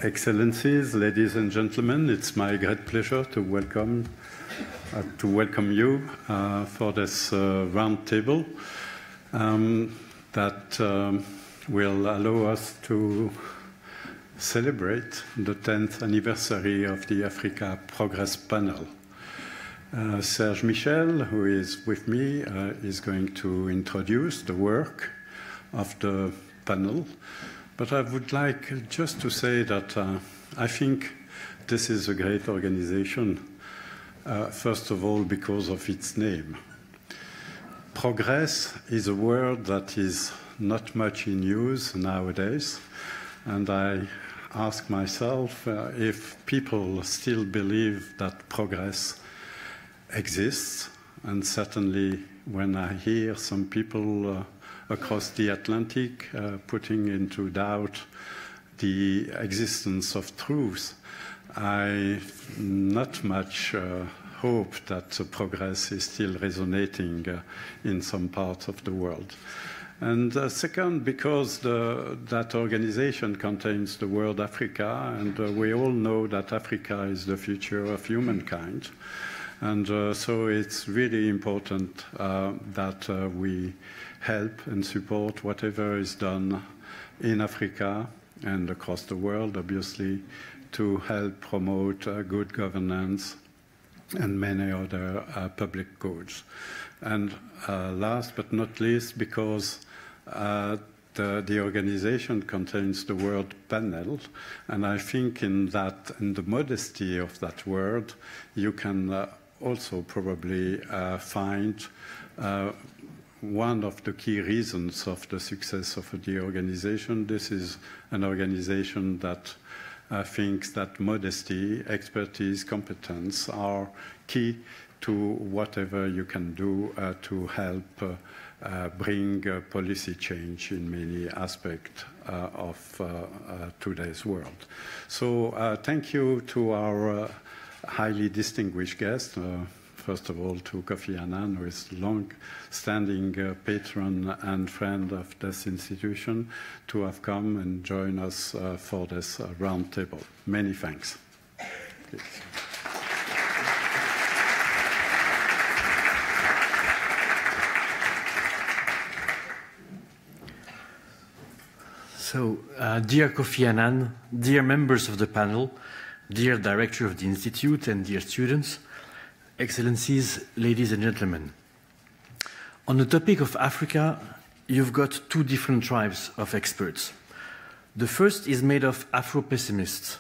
Excellencies, ladies and gentlemen, it's my great pleasure to welcome you for this round table that will allow us to celebrate the 10th anniversary of the Africa Progress Panel. Serge Michel, who is with me, is going to introduce the work of the panel. But I would like just to say that I think this is a great organization, first of all, because of its name. Progress is a word that is not much in use nowadays, and I ask myself if people still believe that progress exists, and certainly when I hear some people across the Atlantic putting into doubt the existence of truth, I not much hope that progress is still resonating in some parts of the world. And second, because that organization contains the word Africa, and we all know that Africa is the future of humankind. And so it's really important that we help and support whatever is done in Africa and across the world, obviously, to help promote good governance and many other public goods. And last but not least, because the organization contains the word panel, and I think in the modesty of that word, you can also probably find one of the key reasons of the success of the organization. This is an organization that thinks that modesty, expertise, competence are key to whatever you can do to help bring policy change in many aspects of today's world. So thank you to our highly distinguished guest. First of all, to Kofi Annan, who is long-standing patron and friend of this institution, to have come and join us for this round table. Many thanks. Please. So, dear Kofi Annan, dear members of the panel, dear director of the Institute, and dear students, Excellencies, ladies and gentlemen. On the topic of Africa, you've got two different tribes of experts. The first is made of Afro-pessimists.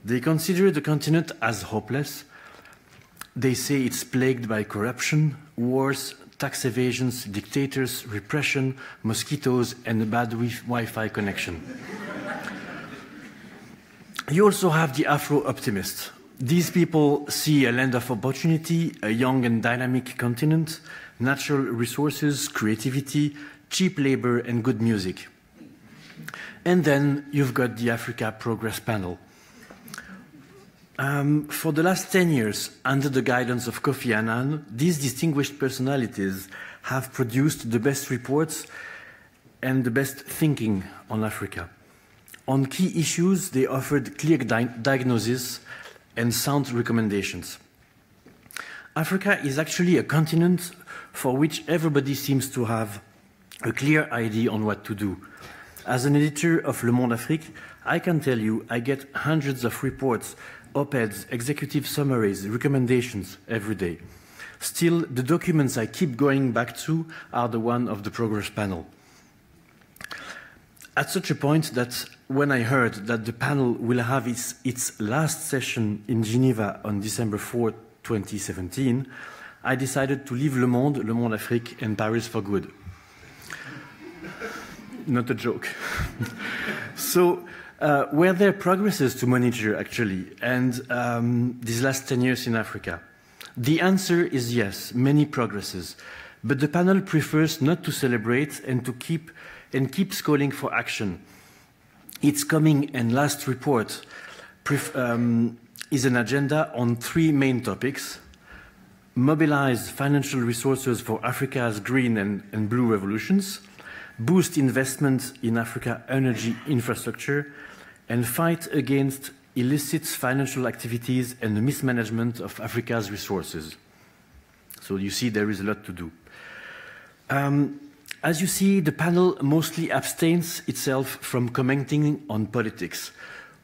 They consider the continent as hopeless. They say it's plagued by corruption, wars, tax evasions, dictators, repression, mosquitoes, and a bad Wi-Fi connection. You also have the Afro-optimists. These people see a land of opportunity, a young and dynamic continent, natural resources, creativity, cheap labor, and good music. And then you've got the Africa Progress Panel. For the last 10 years, under the guidance of Kofi Annan, these distinguished personalities have produced the best reports and the best thinking on Africa. On key issues, they offered clear diagnosis and sound recommendations. Africa is actually a continent for which everybody seems to have a clear idea on what to do. As an editor of Le Monde Afrique, I can tell you I get hundreds of reports, op-eds, executive summaries, recommendations every day. Still, the documents I keep going back to are the one of the Progress Panel. At such a point that when I heard that the panel will have its last session in Geneva on December 4, 2017, I decided to leave Le Monde Afrique, and Paris for good. Not a joke. So, were there progresses to monitor, actually, and these last 10 years in Africa? The answer is yes, many progresses. But the panel prefers not to celebrate and keeps calling for action. Its coming and last report is an agenda on three main topics: mobilize financial resources for Africa's green and blue revolutions, boost investment in Africa energy infrastructure, and fight against illicit financial activities and the mismanagement of Africa's resources. So you see there is a lot to do. As you see, the panel mostly abstains itself from commenting on politics,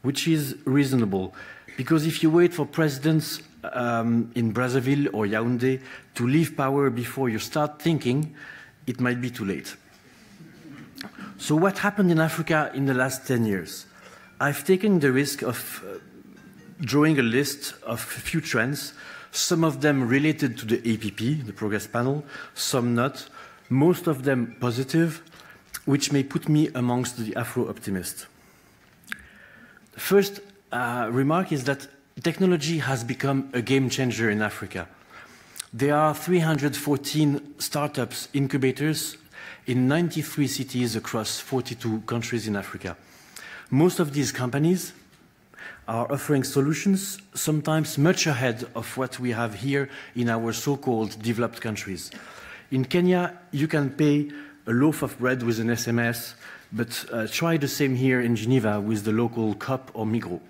which is reasonable, because if you wait for presidents in Brazzaville or Yaoundé to leave power before you start thinking, it might be too late. So what happened in Africa in the last 10 years? I've taken the risk of drawing a list of a few trends, some of them related to the APP, the Progress Panel, some not, most of them positive, which may put me amongst the Afro-optimists. The first remark is that technology has become a game changer in Africa. There are 314 startups incubators in 93 cities across 42 countries in Africa. Most of these companies are offering solutions sometimes much ahead of what we have here in our so-called developed countries. In Kenya, you can pay a loaf of bread with an SMS, but try the same here in Geneva with the local COP or Migros.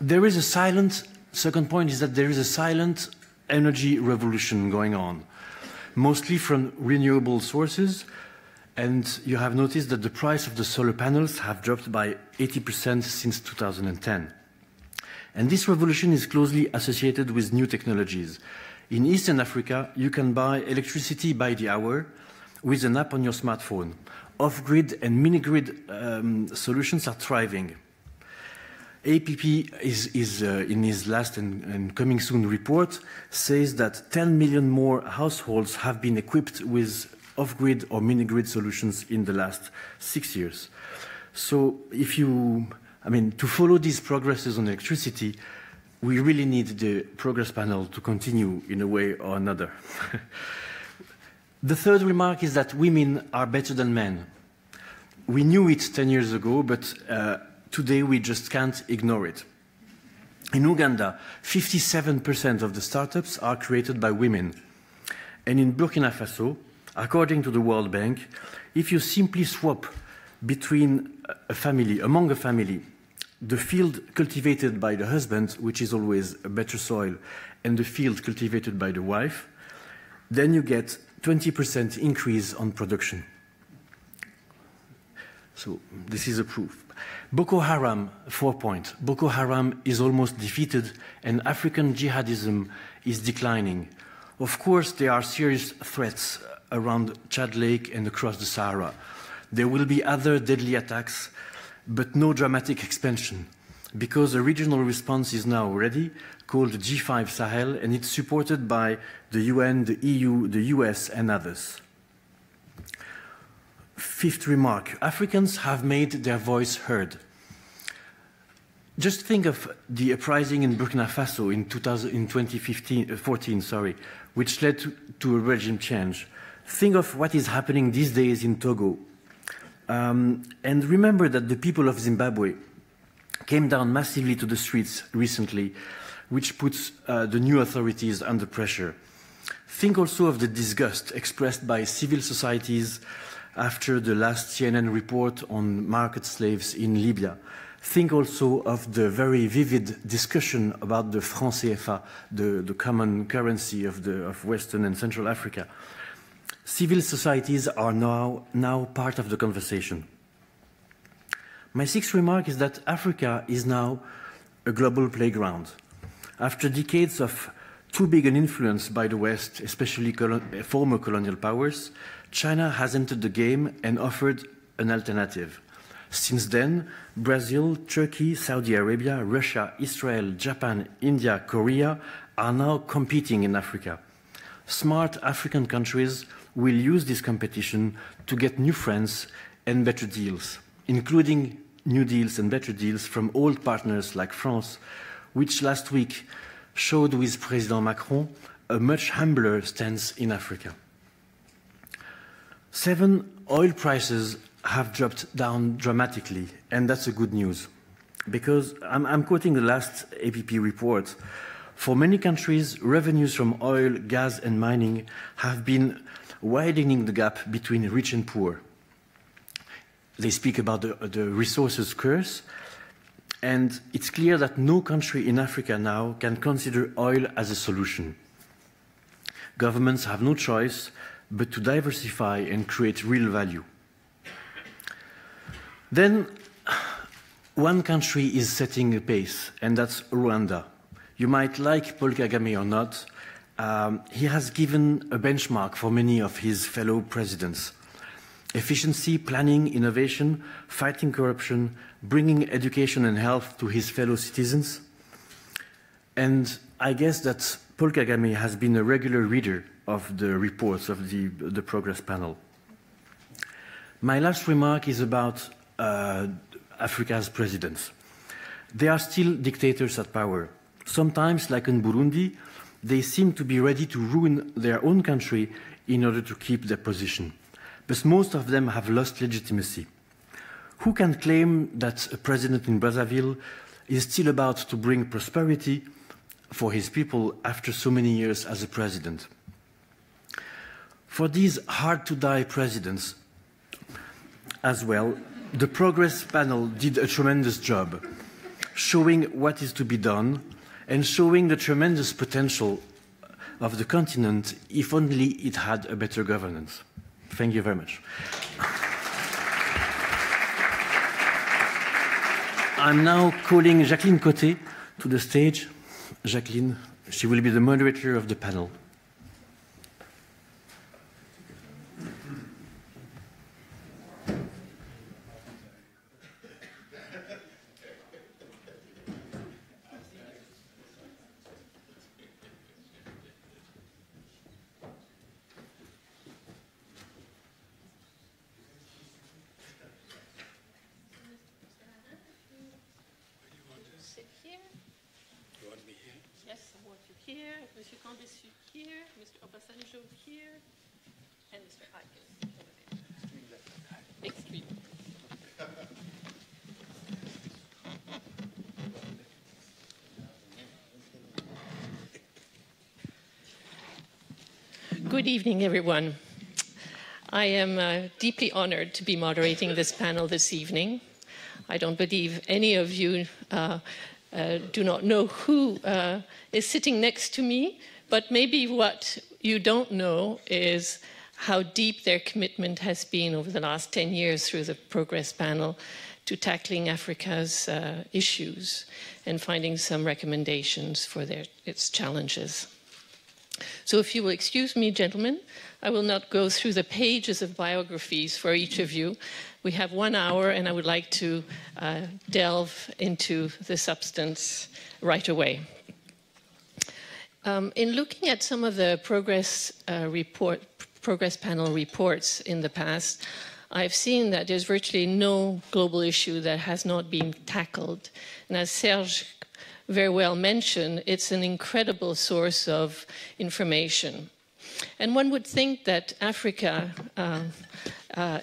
There is a silent, second point is that there is a silent energy revolution going on, mostly from renewable sources, and you have noticed that the price of the solar panels have dropped by 80% since 2010. And this revolution is closely associated with new technologies. In Eastern Africa, you can buy electricity by the hour with an app on your smartphone. Off-grid and mini-grid solutions are thriving. APP is in his last and coming soon report, says that 10 million more households have been equipped with off-grid or mini-grid solutions in the last 6 years. So if you, to follow these progresses on electricity, we really need the Progress Panel to continue in a way or another. The third remark is that women are better than men. We knew it 10 years ago, but today we just can't ignore it. In Uganda, 57% of the startups are created by women. And in Burkina Faso, according to the World Bank, if you simply swap between among a family, the field cultivated by the husband, which is always a better soil, and the field cultivated by the wife, then you get 20% increase on production. So this is a proof. Boko Haram, 4 points. Boko Haram is almost defeated and African jihadism is declining. Of course, there are serious threats around Chad Lake and across the Sahara. There will be other deadly attacks, but no dramatic expansion, because a regional response is now ready, called G5 Sahel, and it's supported by the UN, the EU, the US, and others. Fifth remark, Africans have made their voice heard. Just think of the uprising in Burkina Faso in 2014, which led to a regime change. Think of what is happening these days in Togo. And remember that the people of Zimbabwe came down massively to the streets recently, which puts the new authorities under pressure. Think also of the disgust expressed by civil societies after the last CNN report on market slaves in Libya. Think also of the very vivid discussion about the franc CFA, the common currency of Western and Central Africa. Civil societies are now part of the conversation. My sixth remark is that Africa is now a global playground. After decades of too big an influence by the West, especially former colonial powers, China has entered the game and offered an alternative. Since then, Brazil, Turkey, Saudi Arabia, Russia, Israel, Japan, India, Korea are now competing in Africa. Smart African countries will use this competition to get new friends and better deals, including new deals and better deals from old partners like France, which last week showed with President Macron a much humbler stance in Africa. 7, oil prices have dropped down dramatically, and that's a good news. Because I'm quoting the last APP report. For many countries, revenues from oil, gas, and mining have been widening the gap between rich and poor. they speak about the resources curse, and it's clear that no country in Africa now can consider oil as a solution. Governments have no choice but to diversify and create real value. Then, one country is setting a pace, and that's Rwanda. You might like Paul Kagame or not. He has given a benchmark for many of his fellow presidents. Efficiency, planning, innovation, fighting corruption, bringing education and health to his fellow citizens. And I guess that Paul Kagame has been a regular reader of the reports of the Progress Panel. My last remark is about Africa's presidents. They are still dictators at power. Sometimes, like in Burundi, they seem to be ready to ruin their own country in order to keep their position. But most of them have lost legitimacy. Who can claim that a president in Brazzaville is still about to bring prosperity for his people after so many years as a president? For these hard-to-die presidents as well, the Progress Panel did a tremendous job, showing what is to be done and showing the tremendous potential of the continent if only it had a better governance. Thank you very much. I'm now calling Jacqueline Coté to the stage. Jacqueline, she will be the moderator of the panel. Michel Camdessus here, Mr. Obasanjo here, and Mr. Eigen over there. Extreme. Good evening, everyone. I am deeply honored to be moderating this panel this evening. I don't believe any of you do not know who is sitting next to me, but maybe what you don't know is how deep their commitment has been over the last 10 years through the Progress Panel to tackling Africa's issues and finding some recommendations for its challenges. So if you will excuse me, gentlemen, I will not go through the pages of biographies for each of you. We have 1 hour, and I would like to delve into the substance right away. In looking at some of the Progress Panel reports in the past, I've seen that there's virtually no global issue that has not been tackled. And as Serge very well mentioned, it's an incredible source of information. And one would think that Africa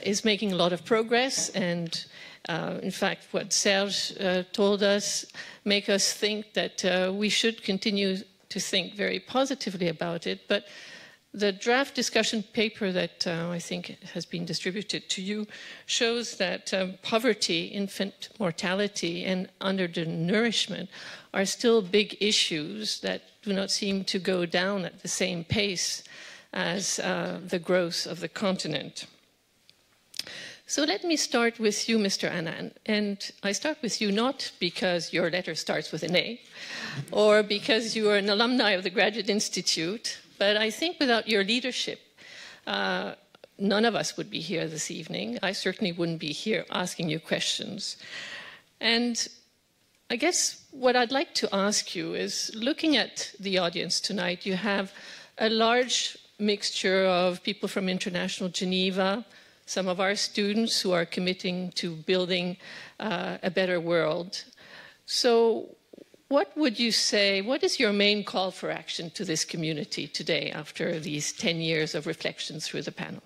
is making a lot of progress, and in fact, what Serge told us make us think that we should continue to think very positively about it. But the draft discussion paper that I think has been distributed to you shows that poverty, infant mortality, and undernourishment are still big issues that do not seem to go down at the same pace as the growth of the continent. So let me start with you, Mr. Annan. And I start with you not because your letter starts with an A or because you are an alumni of the Graduate Institute, but I think without your leadership, none of us would be here this evening. I certainly wouldn't be here asking you questions. And I guess what I'd like to ask you is, looking at the audience tonight, you have a large mixture of people from International Geneva, some of our students who are committing to building a better world. So what would you say, what is your main call for action to this community today after these 10 years of reflection through the panel?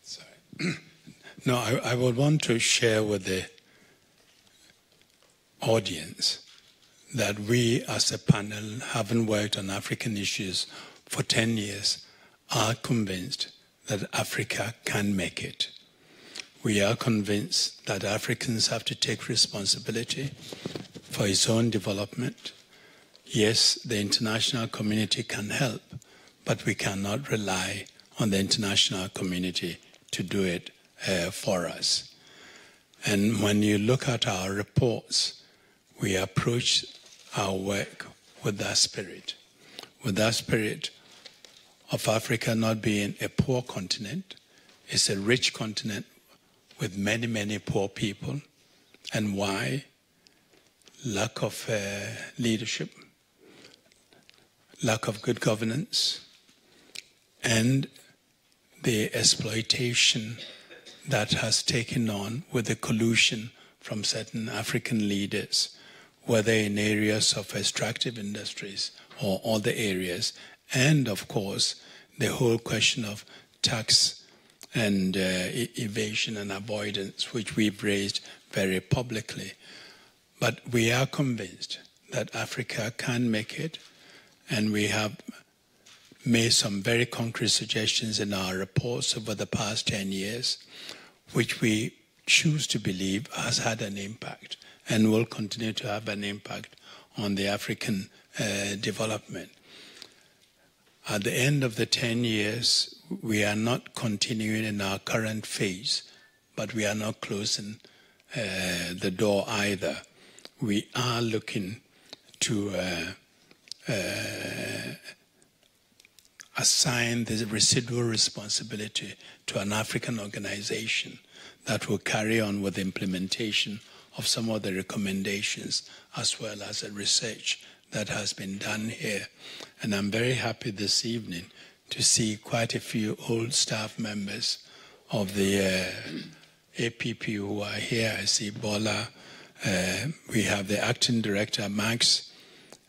Sorry. No, I would want to share with the audience that we as a panel, having worked on African issues for 10 years, are convinced that Africa can make it. We are convinced that Africans have to take responsibility for its own development. Yes, the international community can help, but we cannot rely on the international community to do it for us. And when you look at our reports, we approach our work with that spirit of Africa not being a poor continent. It's a rich continent with many, many poor people. And why? Lack of leadership, lack of good governance, and the exploitation that has taken on with the collusion from certain African leaders, whether in areas of extractive industries or other areas, and of course the whole question of tax and evasion and avoidance, which we've raised very publicly. But we are convinced that Africa can make it, and we have made some very concrete suggestions in our reports over the past 10 years, which we choose to believe has had an impact and will continue to have an impact on the African development. At the end of the 10 years, we are not continuing in our current phase, but we are not closing the door either. We are looking to assign the residual responsibility to an African organization that will carry on with the implementation of some of the recommendations as well as the research that has been done here. And I'm very happy this evening to see quite a few old staff members of the APP who are here. I see Bola, we have the acting director, Max,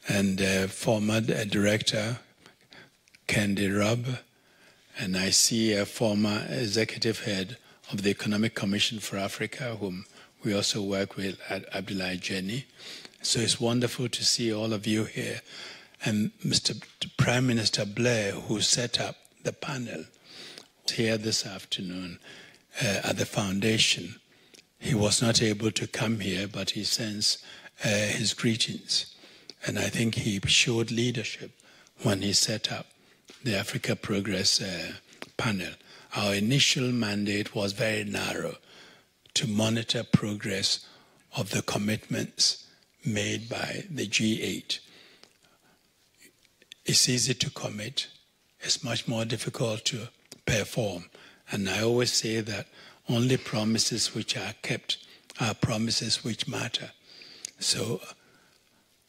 and former director, Candy Rubb, and I see a former executive head of the Economic Commission for Africa, whom we also work with at Abdullah Jenny. So it's wonderful to see all of you here. And Mr. Prime Minister Blair, who set up the panel here this afternoon at the foundation, he was not able to come here, but he sends his greetings. And I think he showed leadership when he set up the Africa Progress panel. Our initial mandate was very narrow, to monitor progress of the commitments made by the G8. It's easy to commit. It's much more difficult to perform. And I always say that only promises which are kept are promises which matter. So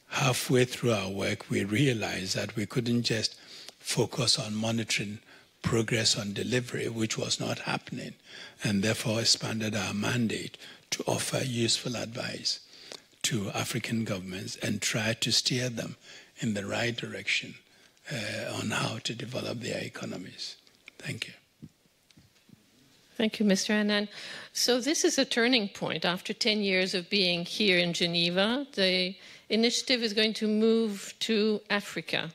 halfway through our work, we realized that we couldn't just focus on monitoring progress on delivery, which was not happening, and therefore expanded our mandate to offer useful advice to African governments and try to steer them in the right direction on how to develop their economies. Thank you. Thank you, Mr. Annan. So this is a turning point. After 10 years of being here in Geneva, the initiative is going to move to Africa.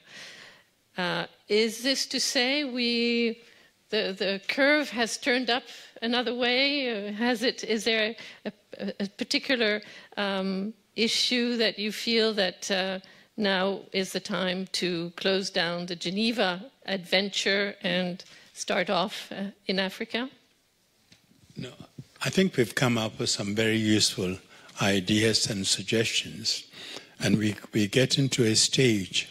Is this to say the curve has turned up another way? Is there a particular issue that you feel that now is the time to close down the Geneva adventure and start off in Africa? No, I think we've come up with some very useful ideas and suggestions, and we get into a stage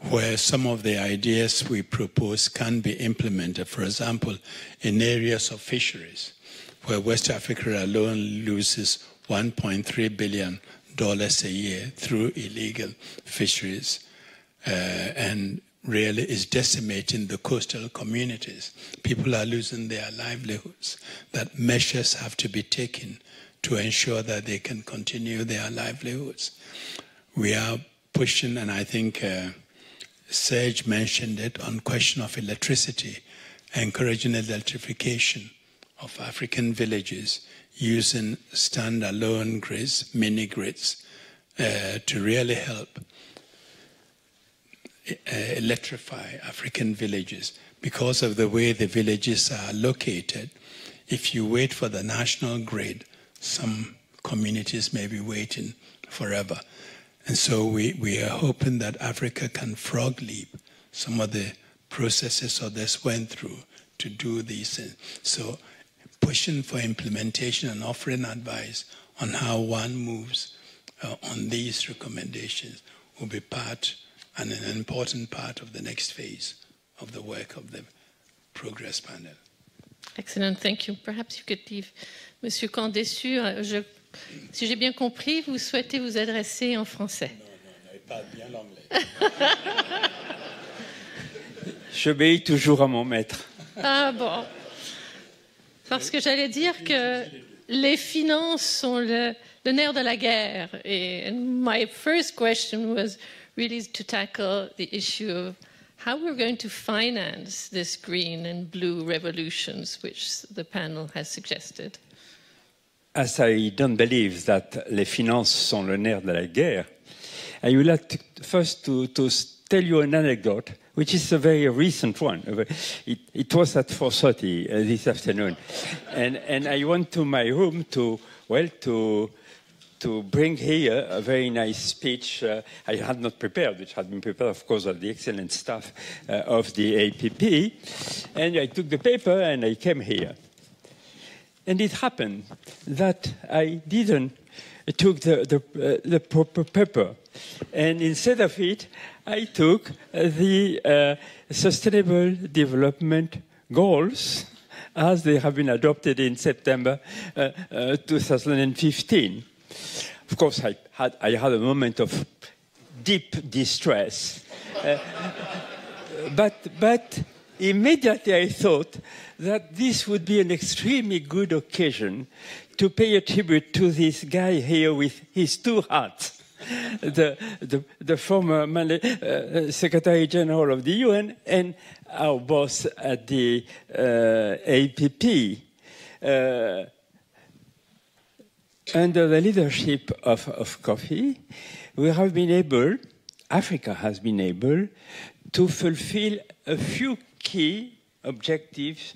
where some of the ideas we propose can be implemented. For example, in areas of fisheries, where West Africa alone loses $1.3 billion a year through illegal fisheries, and really is decimating the coastal communities. People are losing their livelihoods. That measures have to be taken to ensure that they can continue their livelihoods. We are pushing, and I think Serge mentioned it, on question of electricity, encouraging electrification of African villages using standalone grids, mini grids, to really help electrify African villages because of the way the villages are located. If you wait for the national grid, some communities may be waiting forever. And so we are hoping that Africa can frog leap some of the processes others went through to do these things. So pushing for implementation and offering advice on how one moves on these recommendations will be part and an important part of the next phase of the work of the Progress Panel. Excellent, thank you. Perhaps you could leave Monsieur Camdessus. Si j'ai bien compris, vous souhaitez vous adresser en français. Non, il parle bien l'anglais. J'obéis toujours à mon maître. Ah bon. Parce que j'allais dire que les finances sont le nerf de la guerre. And my first question was really to tackle the issue of how we're going to finance this green and blue revolutions, which the panel has suggested. As I don't believe that les finances sont le nerf de la guerre, I would like first to tell you an anecdote, which is a very recent one. It was at 4:30 this afternoon, and I went to my room to bring here a very nice speech I had not prepared, which had been prepared, of course, by the excellent staff of the APP. And I took the paper and I came here. And it happened that I didn't took the proper paper. And instead of it, I took the Sustainable Development Goals as they have been adopted in September 2015. Of course, I had a moment of deep distress. But immediately I thought that this would be an extremely good occasion to pay a tribute to this guy here with his two hats, the former Secretary General of the UN and our boss at the APP. Under the leadership of Kofi, we have been able, Africa has been able, to fulfill a few key objectives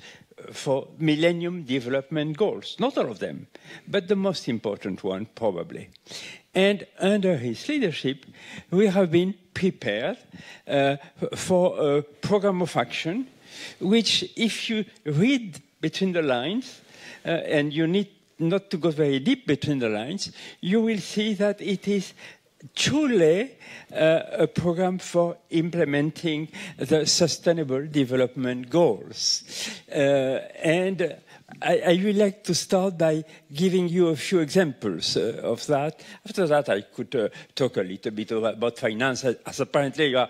for Millennium Development Goals. Not all of them, but the most important one, probably. And under his leadership, we have been prepared for a program of action, which, if you read between the lines, and you need not to go very deep between the lines, you will see that it is truly a program for implementing the Sustainable Development Goals. And I would like to start by giving you a few examples of that. After that, I could talk a little bit about finance, as apparently you are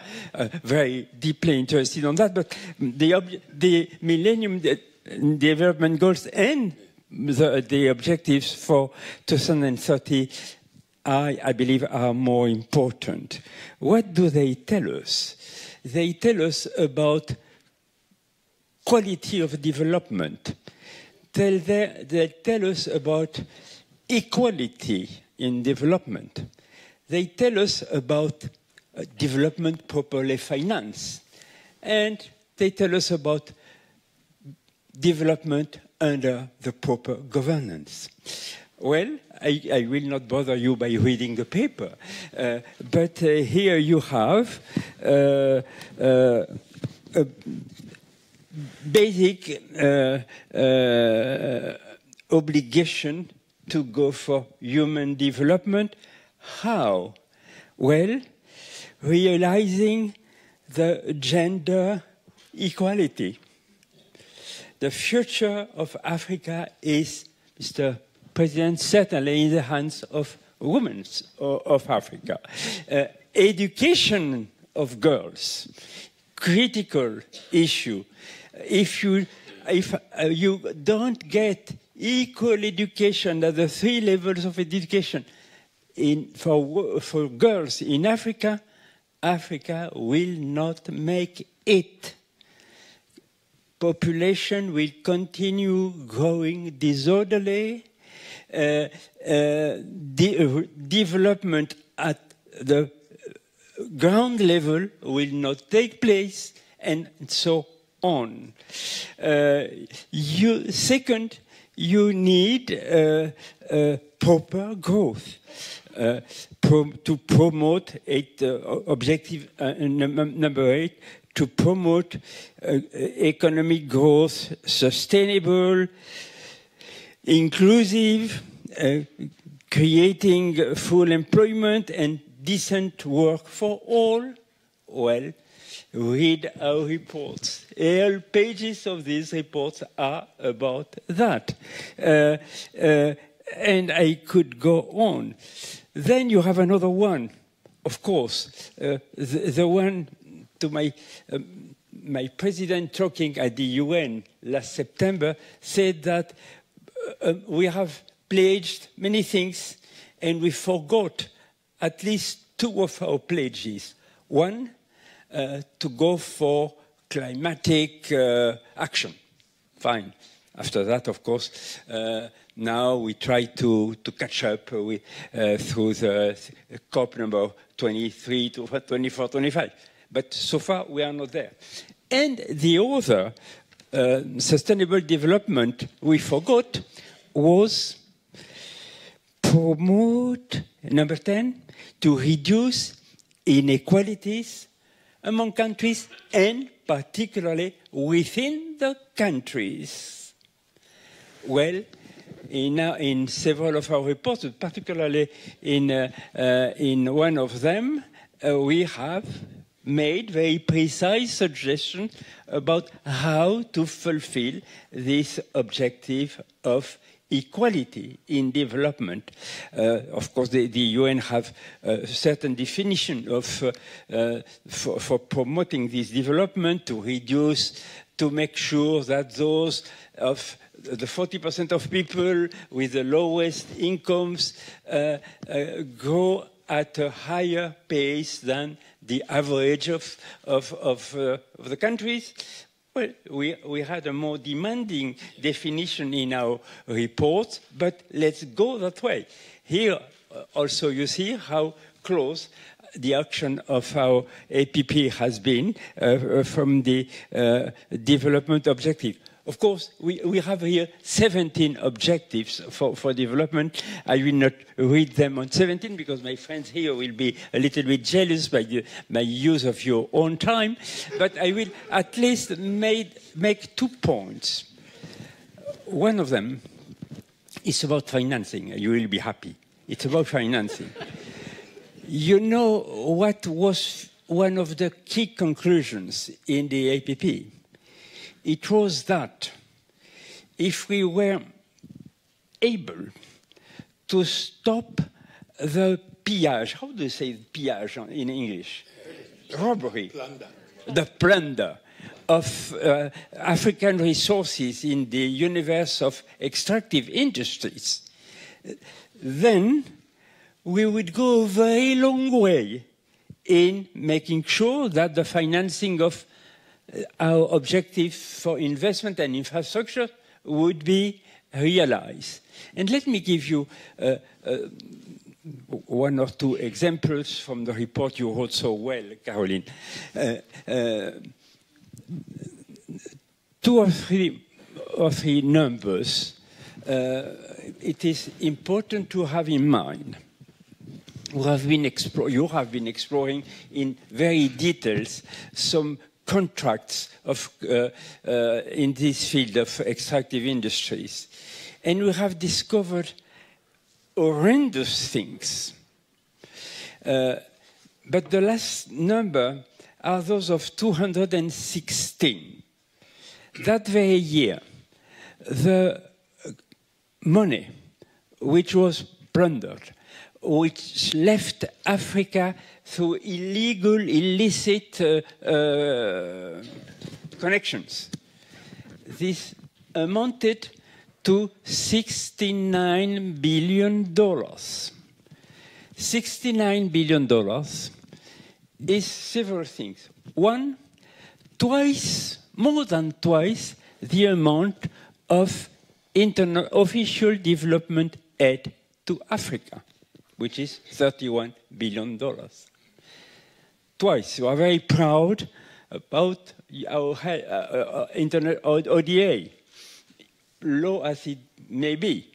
very deeply interested in that. But the Millennium Development Goals and the objectives for 2030, I believe, are more important. What do they tell us? They tell us about quality of development. They tell us about equality in development. They tell us about development properly financed. And they tell us about development under the proper governance. Well, I will not bother you by reading the paper, but here you have a basic obligation to go for human development. How? Well, realizing the gender equality. The future of Africa is, Mr. President, certainly in the hands of women of Africa. Education of girls, critical issue. If you don't get equal education at the three levels of education for girls in Africa, Africa will not make it. Population will continue growing disorderly. Development at the ground level will not take place, and so on. Second, you need proper growth to promote objective number 8, to promote economic growth, sustainable, inclusive, creating full employment and decent work for all. Well, read our reports. All pages of these reports are about that. And I could go on. Then you have another one, of course, the one to my president talking at the UN last September said that we have pledged many things and we forgot at least 2 of our pledges. One, to go for climatic action. Fine. After that, of course, now we try to catch up through the COP number 23 to 24, 25. But so far, we are not there. And the other sustainable development we forgot was promote, number 10, to reduce inequalities among countries and particularly within the countries. Well, in several of our reports, particularly in one of them, we have made very precise suggestions about how to fulfill this objective of equality in development. Of course, the UN have a certain definition of for promoting this development, to reduce, to make sure that those of the 40% of people with the lowest incomes grow at a higher pace than the average of the countries. Well, we had a more demanding definition in our report, but let's go that way. Here also you see how close the action of our APP has been from the development objective. Of course, we have here 17 objectives for development. I will not read them on 17 because my friends here will be a little bit jealous by my use of your own time. But I will at least make 2 points. One of them is about financing. You will be happy. It's about financing. You know what was one of the key conclusions in the APP? It was that if we were able to stop the pillage, how do you say pillage in English? Robbery. Plunder. The plunder of African resources in the universe of extractive industries, then we would go a very long way in making sure that the financing of our objective for investment and infrastructure would be realized. And let me give you 1 or 2 examples from the report you wrote so well, Caroline. 2 or 3 numbers it is important to have in mind. You have been exploring in very details some contracts of, in this field of extractive industries. And we have discovered horrendous things. But the last number are those of 216. That very year, the money which was plundered, which left Africa through illegal, illicit connections. This amounted to $69 billion. $69 billion is several things. One, more than twice the amount of official development aid to Africa, which is $31 billion. twice. We are very proud about our internet ODA, low as it may be.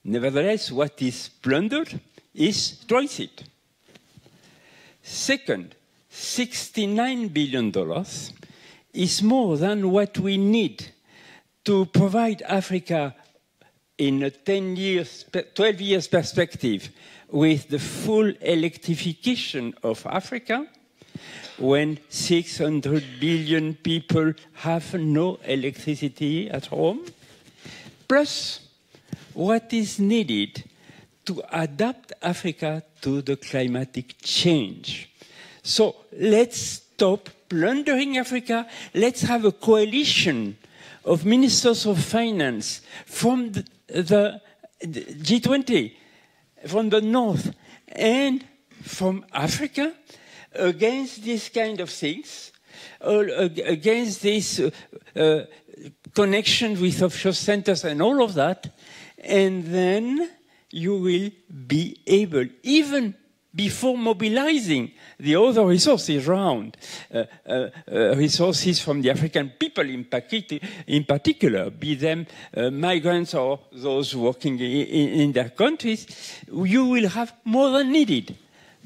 Nevertheless, what is plundered is transit. Second, $69 billion is more than what we need to provide Africa in a 12 years perspective with the full electrification of Africa, when 600 billion people have no electricity at home, plus what is needed to adapt Africa to the climatic change. So let's stop plundering Africa. Let's have a coalition of ministers of finance from the G20, from the North and from Africa, against these kind of things, against this connection with offshore centers and all of that, and then you will be able, even before mobilizing the other resources around, resources from the African people in particular, be them migrants or those working in their countries, you will have more than needed.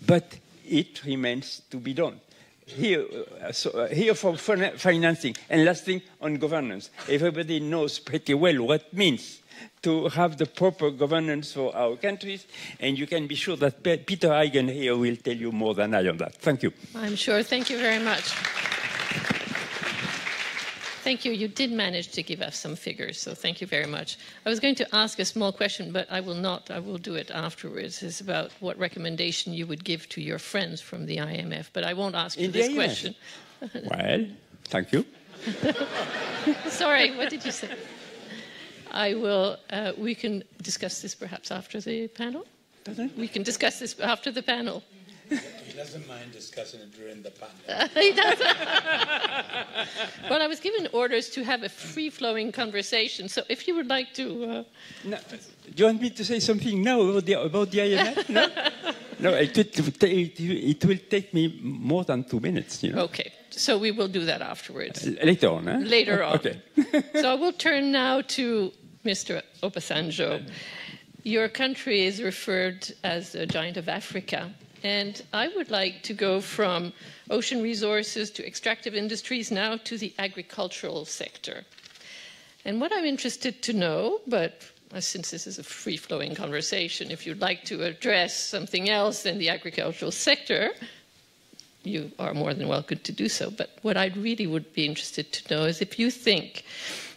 But it remains to be done. Here for financing, and last thing on governance. Everybody knows pretty well what it means to have the proper governance for our countries, and you can be sure that Peter Eigen here will tell you more than I on that. Thank you. I'm sure. Thank you very much. Thank you. You did manage to give us some figures, so thank you very much. I was going to ask a small question, but I will not. I will do it afterwards. It's about what recommendation you would give to your friends from the IMF, but I won't ask you this question. Well, thank you. Sorry, what did you say? I will, we can discuss this perhaps after the panel? We can discuss this after the panel. He doesn't mind discussing it during the panel. He doesn't. Well, I was given orders to have a free-flowing conversation, so if you would like to... No, do you want me to say something now about the IMF? No? No, it will take me more than 2 minutes. You know? Okay, so we will do that afterwards. Later on, eh? Later on. Okay. So I will turn now to Mr. Obasanjo. Your country is referred as a giant of Africa. And I would like to go from ocean resources to extractive industries now to the agricultural sector. And what I'm interested to know, but since this is a free-flowing conversation, if you'd like to address something else than the agricultural sector, you are more than welcome to do so. But what I really would be interested to know is if you think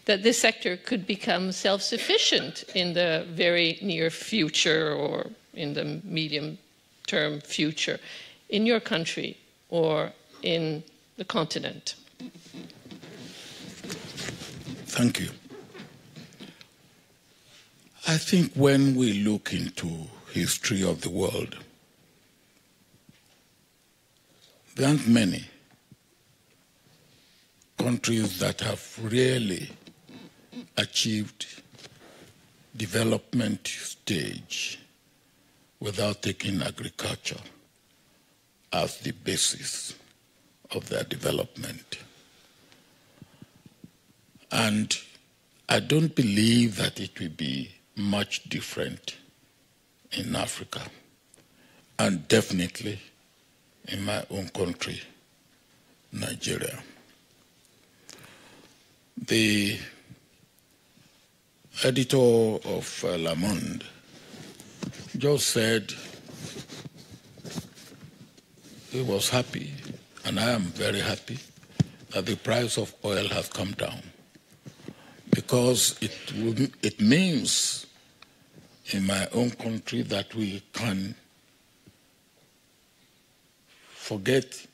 that this sector could become self-sufficient in the very near future or in the medium-term future in your country or in the continent. Thank you. I think when we look into history of the world, there aren't many countries that have really achieved development stage without taking agriculture as the basis of their development. And I don't believe that it will be much different in Africa, and definitely in my own country, Nigeria. The editor of Monde just said he was happy, and I am very happy, that the price of oil has come down, because it means in my own country that we can forget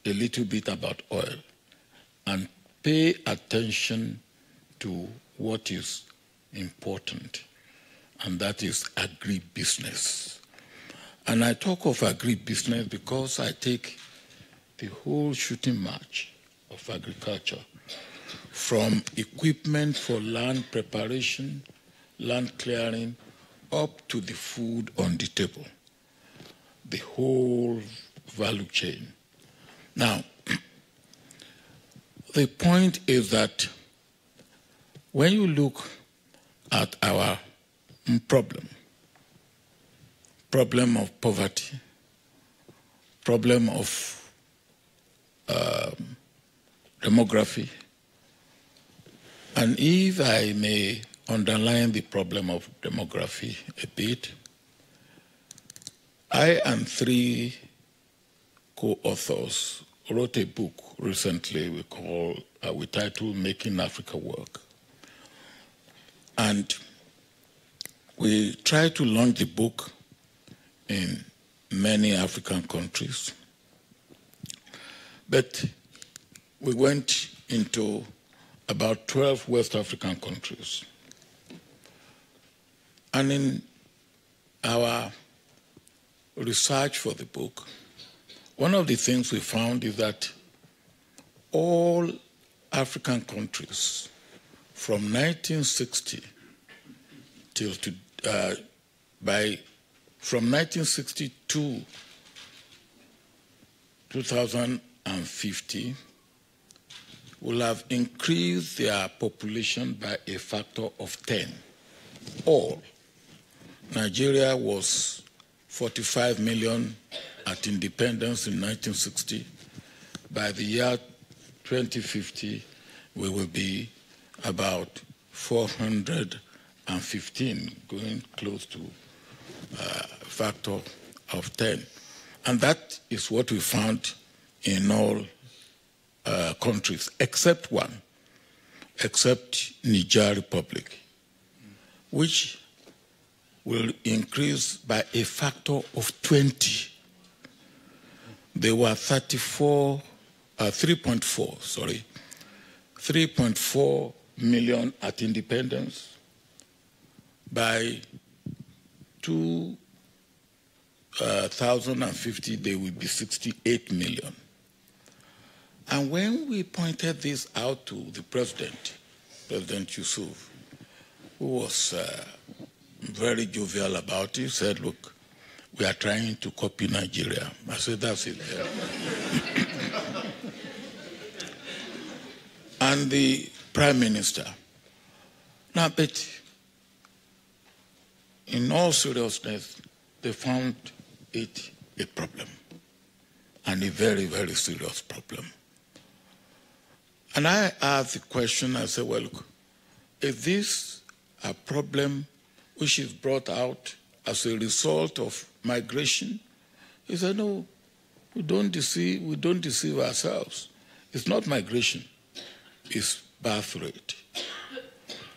a little bit about oil and pay attention to what is important, and that is agribusiness. And I talk of agribusiness because I take the whole shooting match of agriculture, from equipment for land preparation, land clearing, up to the food on the table. The whole value chain. Now, the point is that when you look at our problem of poverty, problem of demography, and if I may underline the problem of demography a bit, I and 3 co-authors wrote a book recently we titled Making Africa Work. And we tried to launch the book in many African countries, but we went into about 12 West African countries. And in our research for the book, one of the things we found is that all African countries from 1960 till from 1960 to 2050 will have increased their population by a factor of 10. All. Nigeria was 45 million at independence in 1960. By the year 2050, we will be about 415, going close to a factor of 10. And that is what we found in all countries, except one, except Niger Republic, which will increase by a factor of 20. They were 3.4 million at independence. By 2050, they will be 68 million. And when we pointed this out to the President Yusuf, who was very jovial about it, said, look, we are trying to copy Nigeria. I said, that's it. And the Prime Minister. Now, but in all seriousness, they found it a problem, and a very, very serious problem. And I asked the question, I said, well, look, is this a problem which is brought out as a result of migration? He said, no, we don't deceive ourselves. It's not migration, it's birth rate.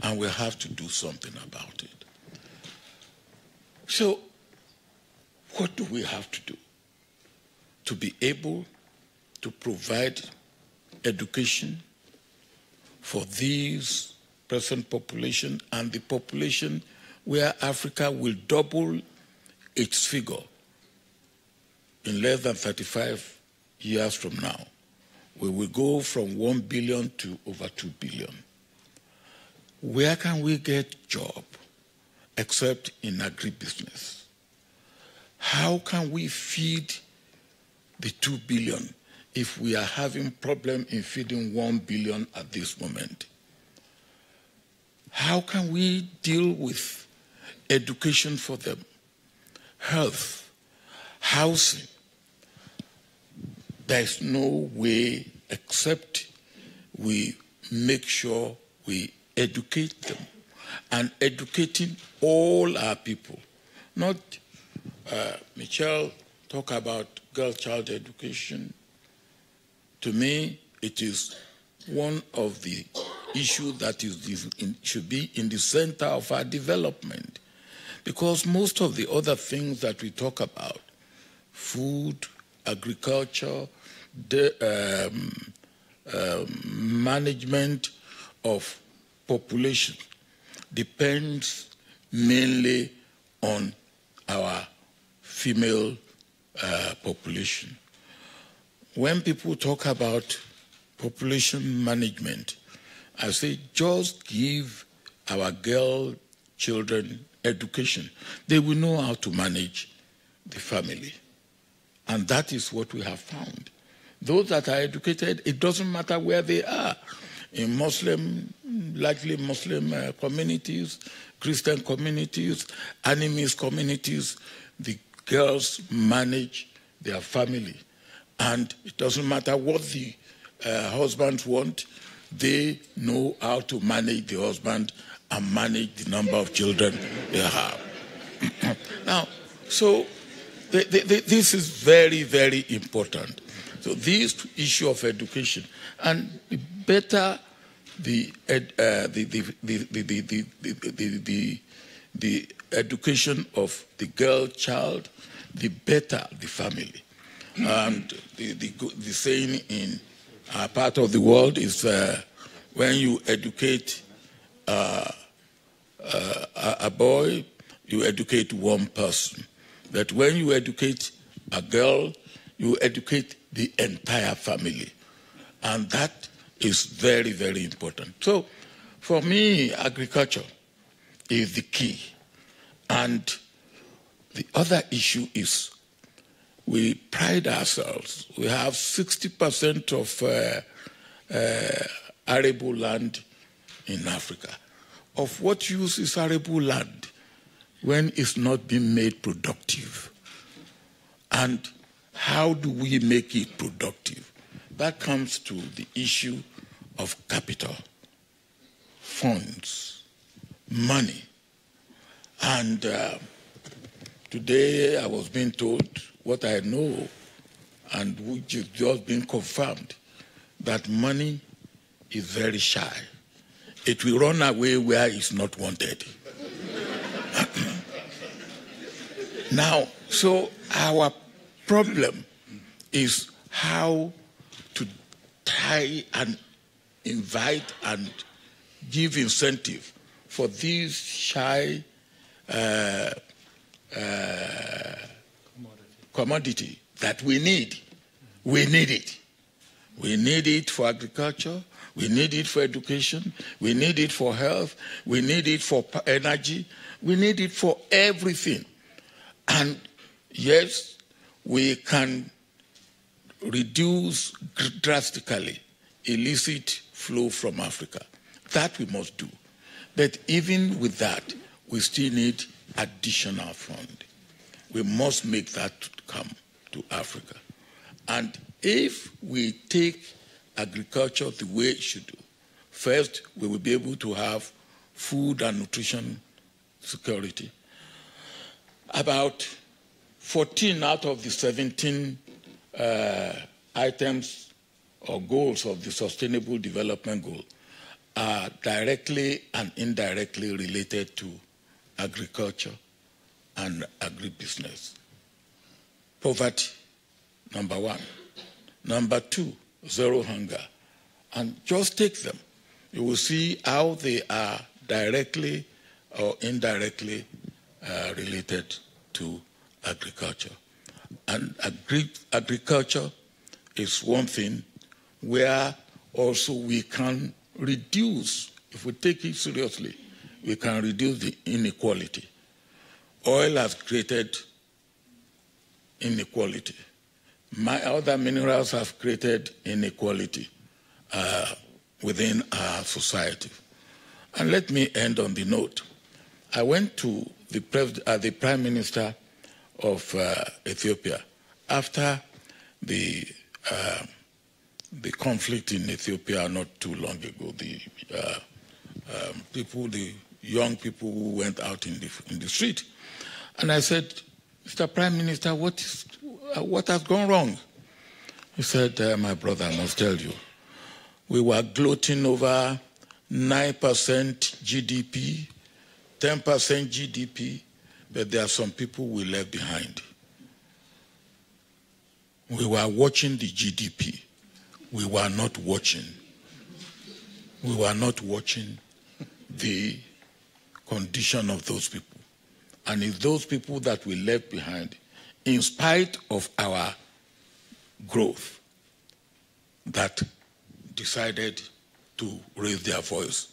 And we have to do something about it. So, what do we have to do to be able to provide education for these present population and the population where Africa will double its figure in less than 35 years from now? We will go from 1 billion to over 2 billion. Where can we get jobs except in agribusiness? How can we feed the 2 billion if we are having problem in feeding 1 billion at this moment? How can we deal with education for them, health, housing? There's no way except we make sure we educate them, and educating all our people. Not Michel talk about girl-child education. To me, it is one of the issues that should be in the center of our development, because most of the other things that we talk about, food, agriculture, management of population, depends mainly on our female population. When people talk about population management, I say just give our girl children education. They will know how to manage the family. And that is what we have found. Those that are educated, it doesn't matter where they are. In Muslim, likely Muslim communities, Christian communities, animist communities, the girls manage their family. And it doesn't matter what the husbands want, they know how to manage the husband and manage the number of children they have. Now, so this is very, very important. So this issue of education, and the better the education of the girl child, the better the family. And the saying in our part of the world is when you educate a boy, you educate one person. But when you educate a girl, you educate the entire family. And that is very, very important. So for me, agriculture is the key. And the other issue is we pride ourselves. We have 60% of arable land in Africa. Of what use is arable land when it's not being made productive? And how do we make it productive? That comes to the issue of capital, funds, money. And today I was being told what I know, and which is just being confirmed, that money is very shy. It will run away where it's not wanted. Now, so our problem is how to try and invite and give incentive for these shy commodity that we need. We need it. We need it for agriculture. We need it for education. We need it for health. We need it for energy. We need it for everything. And yes, we can reduce drastically illicit flow from Africa. That we must do. But even with that, we still need additional fund. We must make that come to Africa. And if we take agriculture the way it should do, first, we will be able to have food and nutrition security. About 14 out of the 17 items or goals of the Sustainable Development Goal are directly and indirectly related to agriculture and agribusiness. Poverty, number one. Number two, zero hunger. And just take them. You will see how they are directly or indirectly related to agriculture. And agriculture is one thing where also we can reduce, if we take it seriously, we can reduce the inequality. Oil has created inequality. Other minerals have created inequality within our society. And let me end on the note. I went to the Prime Minister of Ethiopia after the conflict in Ethiopia not too long ago. The young people who went out in the street, and I said, "Mr. Prime Minister, what has gone wrong?" He said, "My brother, I must tell you, we were gloating over 9% GDP, 10% GDP, but there are some people we left behind. We were watching the GDP. We were not watching. We were not watching the condition of those people. And it's those people that we left behind, in spite of our growth, that decided to raise their voice.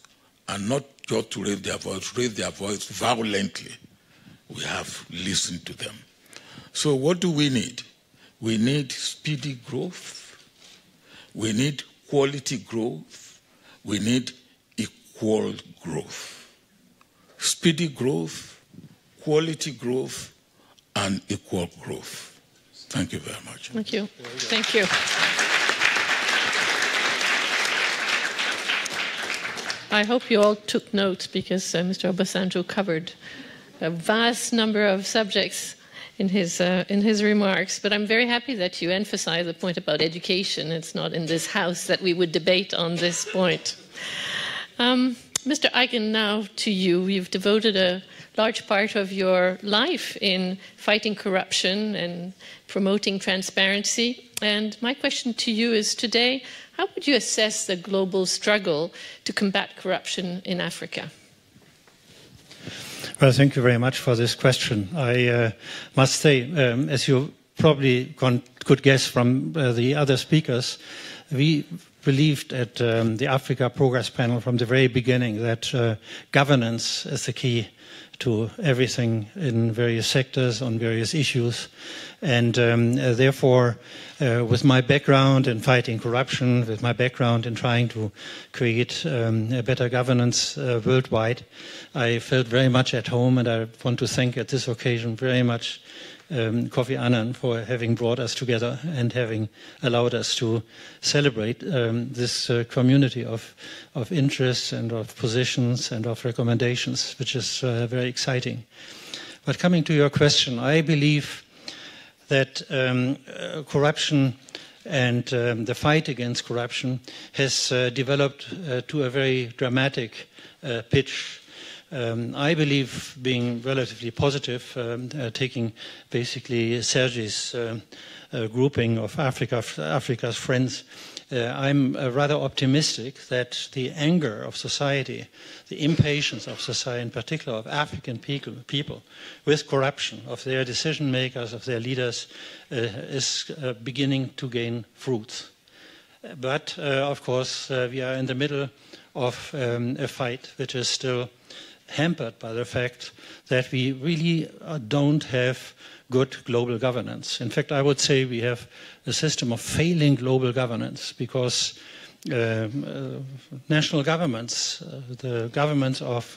And not just to raise their voice violently. We have listened to them. So what do we need? We need speedy growth. We need quality growth. We need equal growth. Speedy growth, quality growth, and equal growth. Thank you very much. Thank you. Thank you. I hope you all took notes because Mr. Obasanjo covered a vast number of subjects in his remarks. But I'm very happy that you emphasize the point about education. It's not in this house that we would debate on this point. Mr. Eigen, now to you. You've devoted a large part of your life in fighting corruption and promoting transparency. And my question to you is today, how would you assess the global struggle to combat corruption in Africa? Well, thank you very much for this question. I must say, as you probably could guess from the other speakers, we believed at the Africa Progress Panel from the very beginning that governance is the key to everything in various sectors, on various issues. And therefore, with my background in fighting corruption, with my background in trying to create a better governance worldwide, I felt very much at home, and I want to thank at this occasion very much Kofi Annan for having brought us together and having allowed us to celebrate this community of interests and of positions and of recommendations, which is very exciting. But coming to your question, I believe that corruption and the fight against corruption has developed to a very dramatic pitch. I believe, being relatively positive, taking basically Sergi's grouping of Africa's friends, I'm rather optimistic that the anger of society, the impatience of society, in particular of African people with corruption, of their decision makers, of their leaders, is beginning to gain fruits. But, of course, we are in the middle of a fight which is still hampered by the fact that we really don't have good global governance. In fact, I would say we have a system of failing global governance because national governments, the governments of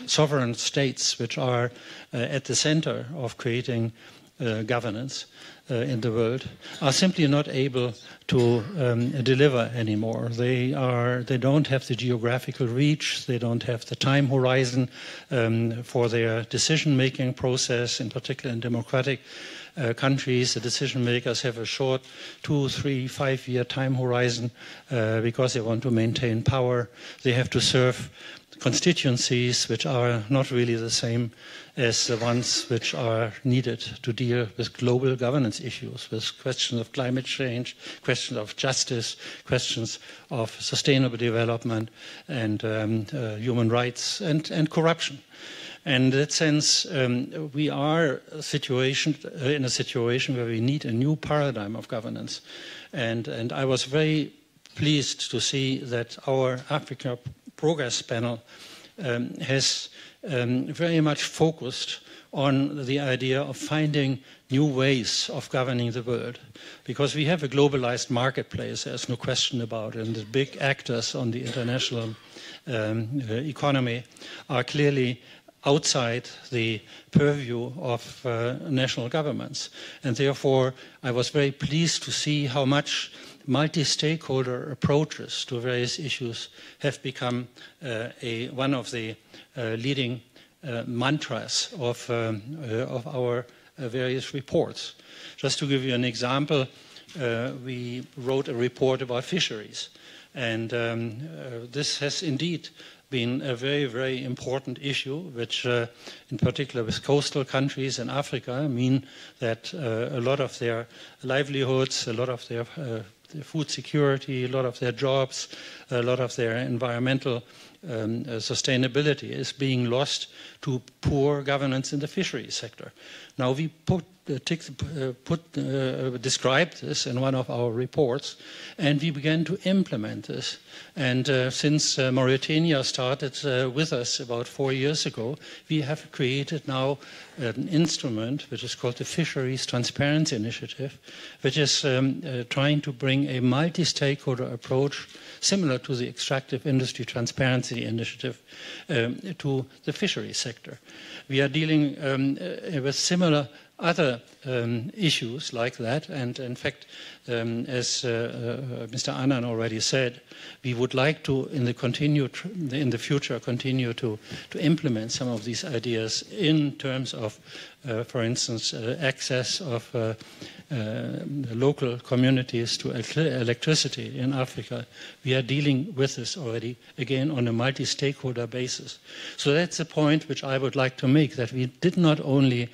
sovereign states, which are at the center of creating governance in the world, are simply not able to deliver anymore. They don't have the geographical reach, they don't have the time horizon for their decision-making process, in particular in democratic countries. The decision makers have a short 2, 3, 5-year time horizon because they want to maintain power. They have to serve constituencies which are not really the same as the ones which are needed to deal with global governance issues, with questions of climate change, questions of justice, questions of sustainable development and human rights and corruption. And in that sense, we are in a situation where we need a new paradigm of governance. And I was very pleased to see that our Africa Progress Panel has very much focused on the idea of finding new ways of governing the world. Because we have a globalized marketplace, there's no question about it, and the big actors on the international economy are clearly outside the purview of national governments. And therefore, I was very pleased to see how much multi-stakeholder approaches to various issues have become one of the leading mantras of our various reports. Just to give you an example, we wrote a report about fisheries, and this has indeed been a very, very important issue, which in particular with coastal countries in Africa mean that a lot of their livelihoods, a lot of their food security, a lot of their jobs, a lot of their environmental sustainability is being lost to poor governance in the fisheries sector. Now we described this in one of our reports, and we began to implement this. And since Mauritania started with us about 4 years ago, we have created now an instrument which is called the Fisheries Transparency Initiative, which is trying to bring a multi-stakeholder approach similar to the Extractive Industry Transparency Initiative to the fisheries sector. We are dealing with similar other issues like that, and in fact, as Mr. Annan already said, we would like to, in the future, continue to implement some of these ideas in terms of, for instance, access of local communities to electricity in Africa. We are dealing with this already, again, on a multi-stakeholder basis. So that's the point which I would like to make, that we did not only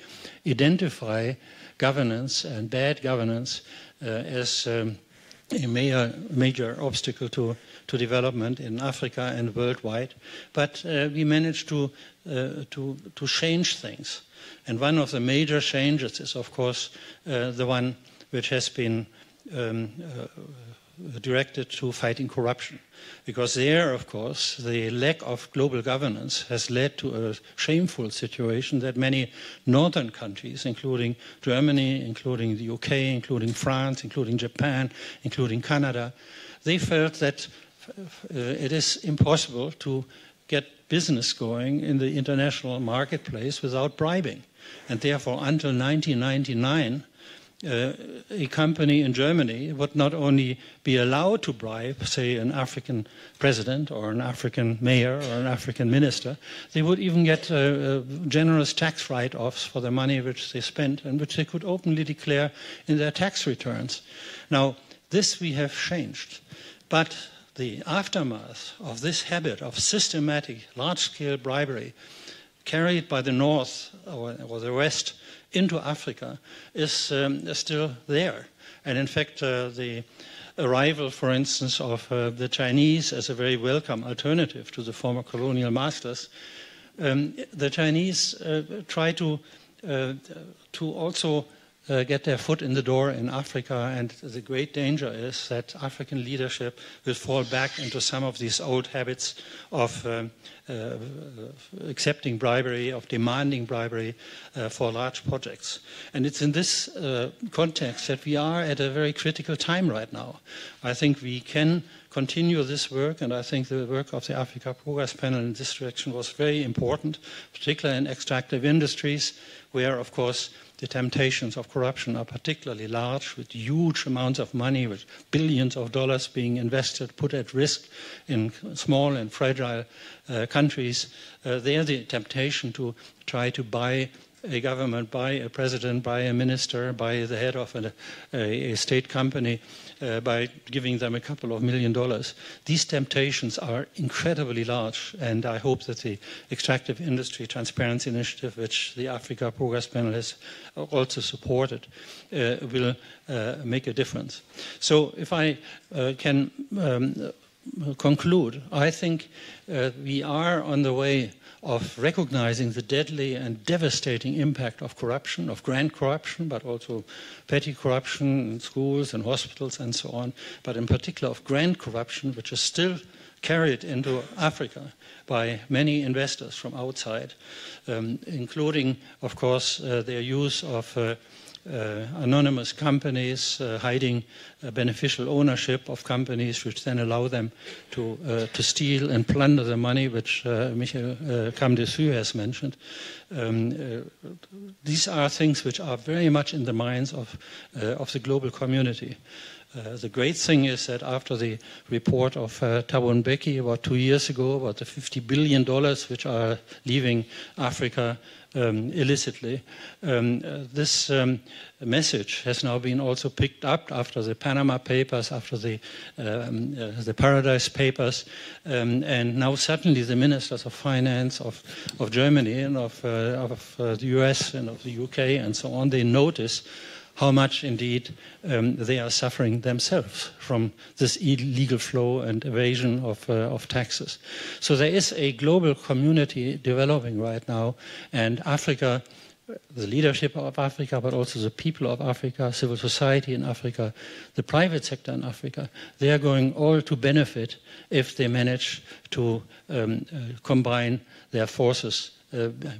identify governance and bad governance as a major obstacle to development in Africa and worldwide, but we managed to change things. And one of the major changes is, of course, the one which has been directed to fighting corruption. Because there, of course, the lack of global governance has led to a shameful situation that many northern countries, including Germany, including the UK, including France, including Japan, including Canada, they felt that it is impossible to get business going in the international marketplace without bribing. And therefore, until 1999, a company in Germany would not only be allowed to bribe, say, an African president or an African mayor or an African minister, they would even get generous tax write-offs for the money which they spent and which they could openly declare in their tax returns. Now, this we have changed. But the aftermath of this habit of systematic, large-scale bribery carried by the North or the West into Africa is still there. And in fact, the arrival, for instance, of the Chinese as a very welcome alternative to the former colonial masters, the Chinese try to also get their foot in the door in Africa, and the great danger is that African leadership will fall back into some of these old habits of accepting bribery, of demanding bribery for large projects. And it's in this context that we are at a very critical time right now. I think we can continue this work, and I think the work of the Africa Progress Panel in this direction was very important, particularly in extractive industries, where, of course, the temptations of corruption are particularly large, with huge amounts of money, with billions of dollars being invested, put at risk in small and fragile countries. There, the temptation to try to buy a government, buy a president, buy a minister, buy the head of a state company, by giving them a couple of $1 million. These temptations are incredibly large, and I hope that the Extractive Industry Transparency Initiative, which the Africa Progress Panel has also supported, will make a difference. So if I can conclude, I think we are on the way of recognizing the deadly and devastating impact of corruption, of grand corruption, but also petty corruption in schools and hospitals and so on, but in particular of grand corruption, which is still carried into Africa by many investors from outside, including, of course, their use of anonymous companies, hiding beneficial ownership of companies, which then allow them to steal and plunder the money, which Michel Camdessus has mentioned. These are things which are very much in the minds of the global community. The great thing is that after the report of Thabo Mbeki about 2 years ago about the $50 billion which are leaving Africa illicitly, this message has now been also picked up after the Panama Papers, after the Paradise Papers, and now suddenly the ministers of finance of Germany and of the US and of the UK and so on, they notice how much indeed they are suffering themselves from this illegal flow and evasion of taxes. So there is a global community developing right now, and Africa, the leadership of Africa, but also the people of Africa, civil society in Africa, the private sector in Africa, they are going all to benefit if they manage to combine their forces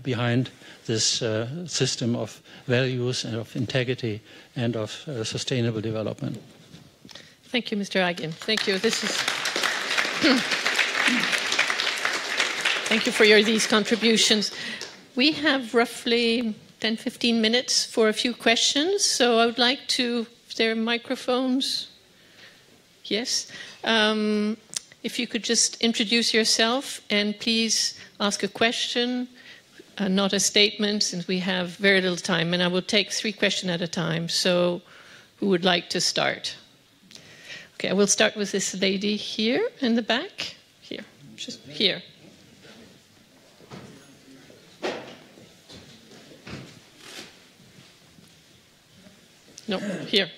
behind this system of values and of integrity and of sustainable development. Thank you, Mr. Eigen. Thank you. This is Thank you for these contributions. We have roughly 10-15 minutes for a few questions, so I would like to, if there are microphones, yes. If you could just introduce yourself and please ask a question, not a statement, since we have very little time, and I will take 3 questions at a time. So who would like to start? Okay, I will start with this lady here in the back. Here, just here. No, here.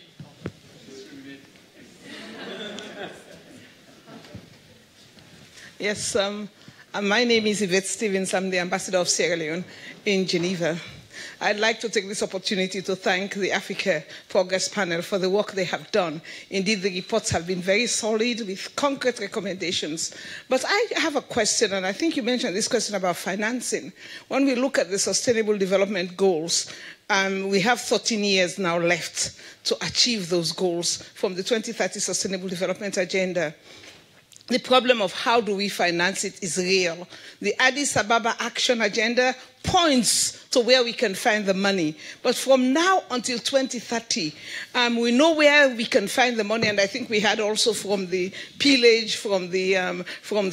Yes, my name is Yvette Stevens. I'm the ambassador of Sierra Leone in Geneva. I'd like to take this opportunity to thank the Africa Progress Panel for the work they have done. Indeed, the reports have been very solid with concrete recommendations. But I have a question, and I think you mentioned this question about financing. When we look at the Sustainable Development Goals, we have 13 years now left to achieve those goals from the 2030 Sustainable Development Agenda. The problem of how do we finance it is real. The Addis Ababa Action Agenda points to where we can find the money. But from now until 2030, we know where we can find the money, and I think we had also from the pillage, from the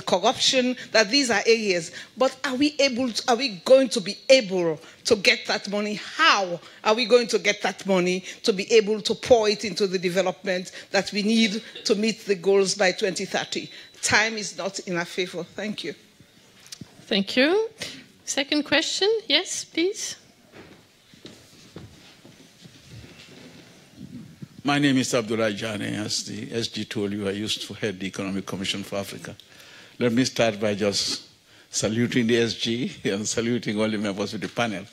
corruption, that these are areas. But are we going to be able to get that money? How are we going to get that money to be able to pour it into the development that we need to meet the goals by 2030? Time is not in our favor. Thank you. Thank you. Second question. Yes, please. My name is Abdullah Jane. As the SG told you, I used to head the Economic Commission for Africa. Let me start by just saluting the SG and saluting all the members of the panel.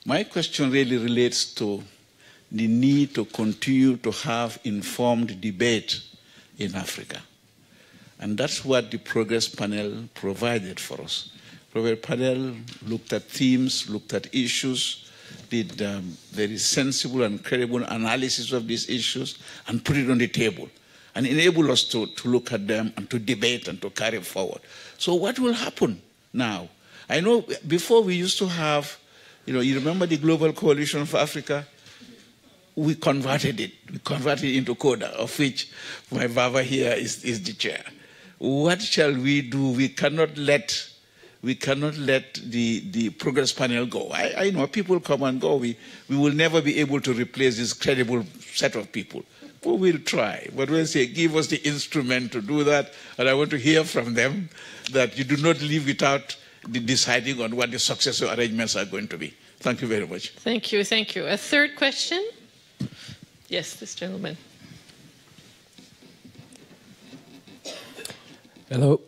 My question really relates to the need to continue to have informed debate in Africa. And that's what the Progress Panel provided for us. The Progress Panel looked at themes, looked at issues, did very sensible and credible analysis of these issues, and put it on the table, and enabled us to look at them and to debate and to carry forward. So what will happen now? I know before we used to have, you remember the Global Coalition for Africa? We converted it. We converted it into CODA, of which my Baba here is the chair. What shall we do? We cannot let the Progress Panel go. I know people come and go. We will never be able to replace this credible set of people. We will try. But we'll say, give us the instrument to do that. And I want to hear from them that you do not leave without deciding on what the successor arrangements are going to be. Thank you very much. Thank you. Thank you. A third question? Yes, this gentleman. Hello.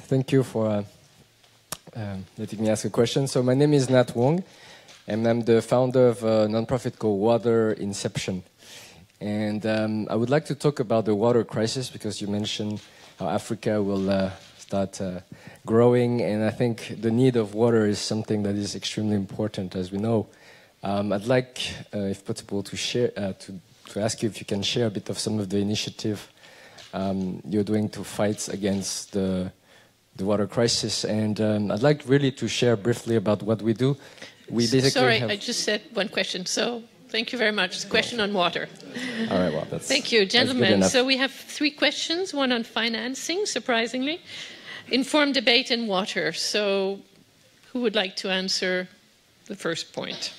Thank you for letting me ask a question. So my name is Nat Wong, and I'm the founder of a nonprofit called Water Inception. And I would like to talk about the water crisis, because you mentioned how Africa will start growing, and I think the need of water is something that is extremely important, as we know. I'd like, if possible, to share to ask you if you can share a bit of some of the initiative you're doing to fight against the water crisis, and I'd like really to share briefly about what we do. We basically Sorry, I just said one question, so thank you very much. It's a question on water. All right, well, that's Thank you, gentlemen. That's good enough. So we have 3 questions, one on financing, surprisingly, informed debate and water. So who would like to answer the first point?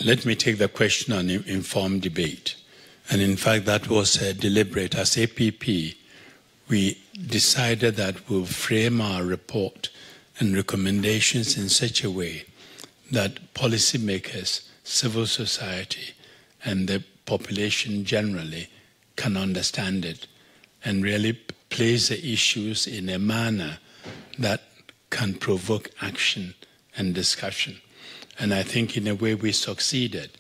Let me take the question on informed debate. And in fact, that was deliberate. As APP, we decided that we'll frame our report and recommendations in such a way that policymakers, civil society, and the population generally can understand it and really place the issues in a manner that can provoke action and discussion. And I think in a way we succeeded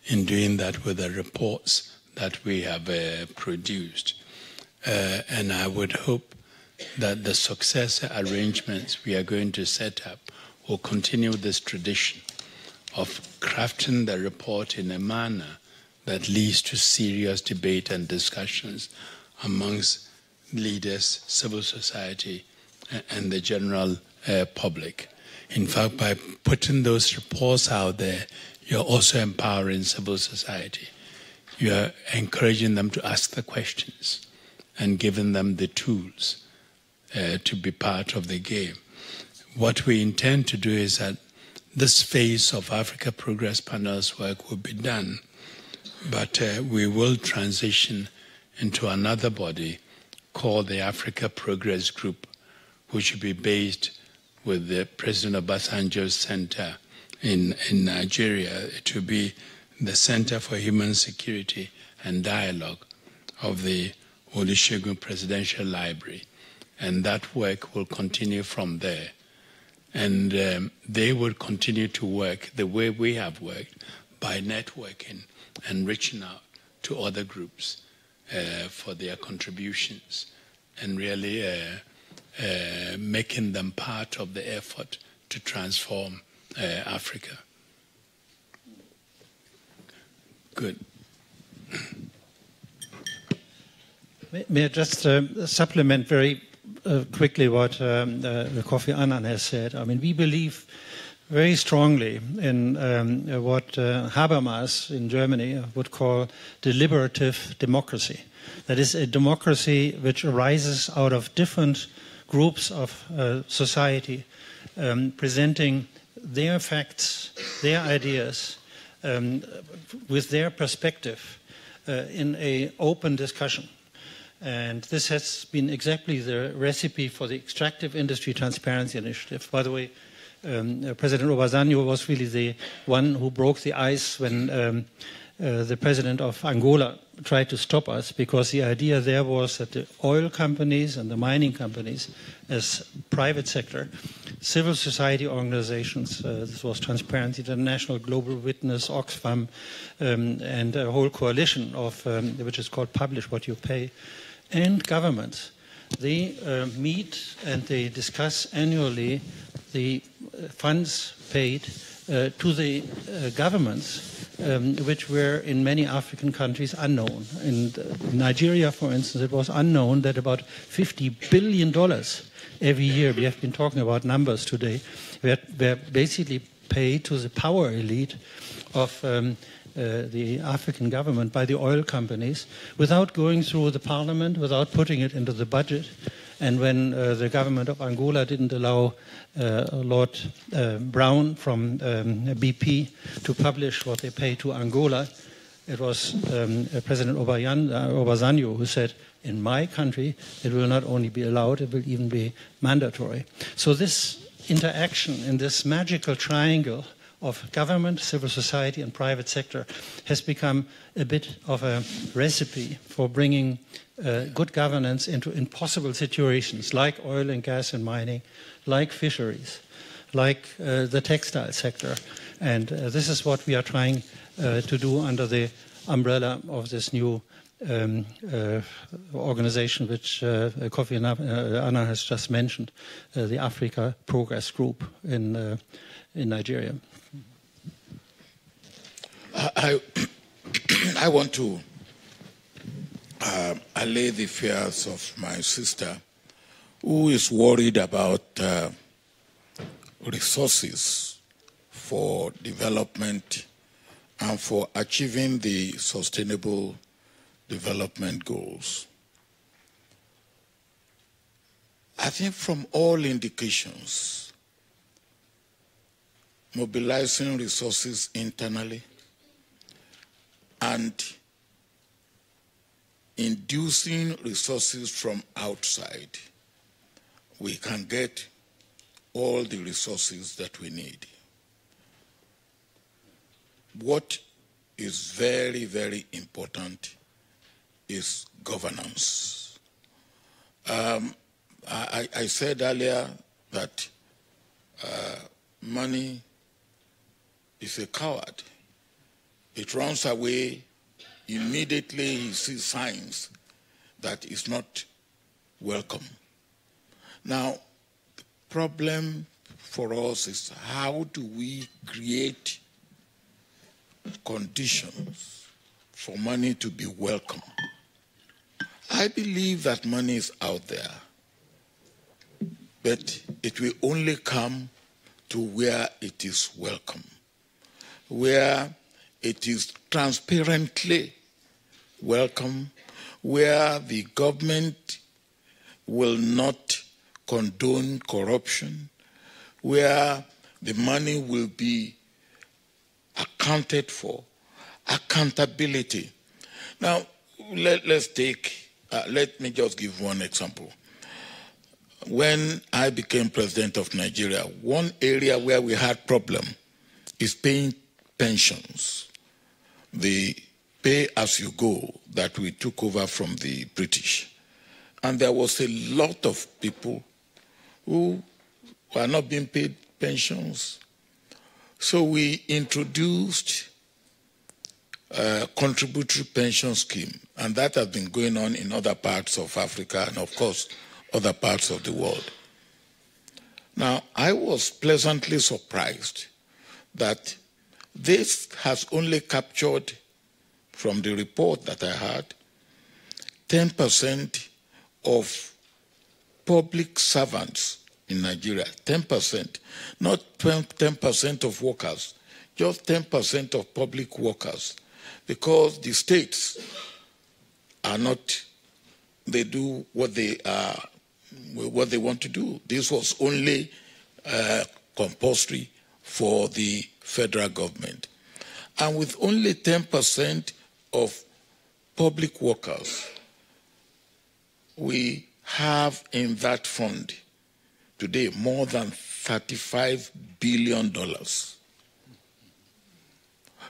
in doing that with the reports that we have produced. And I would hope that the successor arrangements we are going to set up will continue this tradition of crafting the report in a manner that leads to serious debate and discussions amongst leaders, civil society, and the general public. In fact, by putting those reports out there, you're also empowering civil society. You're encouraging them to ask the questions and giving them the tools to be part of the game. What we intend to do is that this phase of Africa Progress Panel's work will be done, but we will transition into another body called the Africa Progress Group, which will be based with the President Obasanjo's center in Nigeria. It will be the Center for Human Security and Dialogue of the Olusegun Presidential Library. And that work will continue from there. And they will continue to work the way we have worked, by networking and reaching out to other groups for their contributions and really making them part of the effort to transform Africa. Good. May I just supplement very quickly what Kofi Annan has said? I mean, we believe very strongly in what Habermas in Germany would call deliberative democracy. That is a democracy which arises out of different groups of society presenting their facts, their ideas, with their perspective in an open discussion. And this has been exactly the recipe for the Extractive Industry Transparency Initiative. By the way, President Obasanjo was really the one who broke the ice when the president of Angola tried to stop us, because the idea there was that the oil companies and the mining companies, as private sector, civil society organizations, this was Transparency International, Global Witness, Oxfam, and a whole coalition of which is called Publish What You Pay, and governments. They meet and they discuss annually the funds paid to the governments, which were in many African countries unknown. In Nigeria, for instance, it was unknown that about $50 billion every year, we have been talking about numbers today, were basically paid to the power elite of the African government by the oil companies without going through the parliament, without putting it into the budget. And when the government of Angola didn't allow Lord Brown from BP to publish what they pay to Angola, it was President Obasanjo who said, in my country, it will not only be allowed, it will even be mandatory. So this interaction in this magical triangle of government, civil society, and private sector has become a bit of a recipe for bringing good governance into impossible situations like oil and gas and mining, like fisheries, like the textile sector. And this is what we are trying to do under the umbrella of this new organization which Kofi Annan has just mentioned, the Africa Progress Group in Nigeria. I want to allay the fears of my sister, who is worried about resources for development and for achieving the sustainable development goals. I think from all indications, mobilizing resources internally and inducing resources from outside, we can get all the resources that we need. what is very, very important is governance. I said earlier that money is a coward. It runs away immediately he sees signs that it's not welcome. Now, the problem for us is how do we create conditions for money to be welcome? I believe that money is out there, but it will only come to where it is welcome, where it is transparently welcome, where the government will not condone corruption, where the money will be accounted for, accountability. Now, let me just give one example. When I became president of Nigeria, one area where we had problem is paying pensions, the pay-as-you-go that we took over from the British. And there was a lot of people who were not being paid pensions. So we introduced a contributory pension scheme, and that has been going on in other parts of Africa and, of course, other parts of the world. Now, I was pleasantly surprised that this has only captured, from the report that I had, 10% of public servants in Nigeria, 10%, not 10% of workers, just 10% of public workers, because the states are not, they do what they want to do. This was only compulsory for the federal government. And with only 10% of public workers, we have in that fund today more than $35 billion.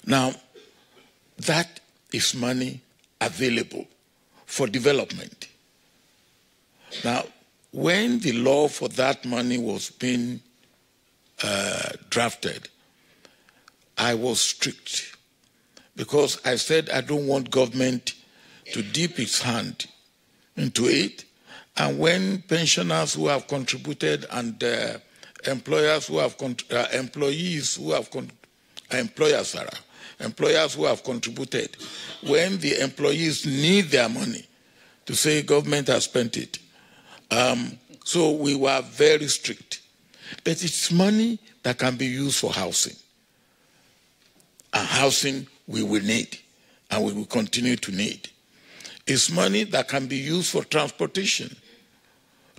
Now, that is money available for development. Now, when the law for that money was being drafted, I was strict because I said I don't want government to dip its hand into it. And when pensioners who have contributed and employers who have employees who have employers who have contributed, when the employees need their money to say government has spent it. So we were very strict. But it's money that can be used for housing. And housing we will need, and we will continue to need. It's money that can be used for transportation.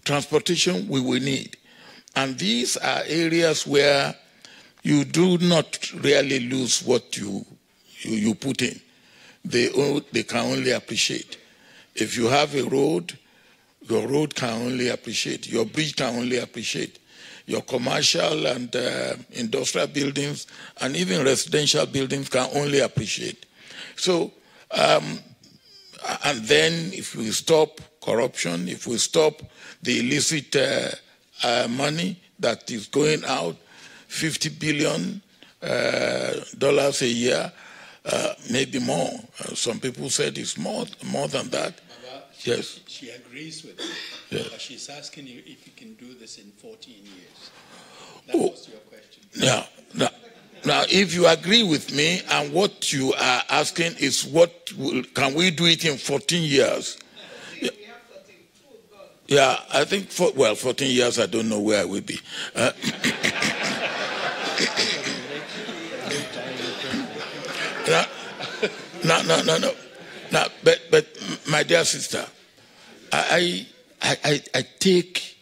Transportation we will need. And these are areas where you do not really lose what you put in. They can only appreciate. If you have a road, your road can only appreciate. Your bridge can only appreciate. Your commercial and industrial buildings and even residential buildings can only appreciate. So, and then if we stop corruption, if we stop the illicit money that is going out, $50 billion a year, maybe more. Some people said it's more than that. Baba, yes. She agrees with it. Yeah. But she's asking you if you can do this in 14 years. That was your question. Yeah. Now, if you agree with me and what you are asking is can we do it in 14 years? Yeah, I think, 14 years, I don't know where I will be. No. But my dear sister, I take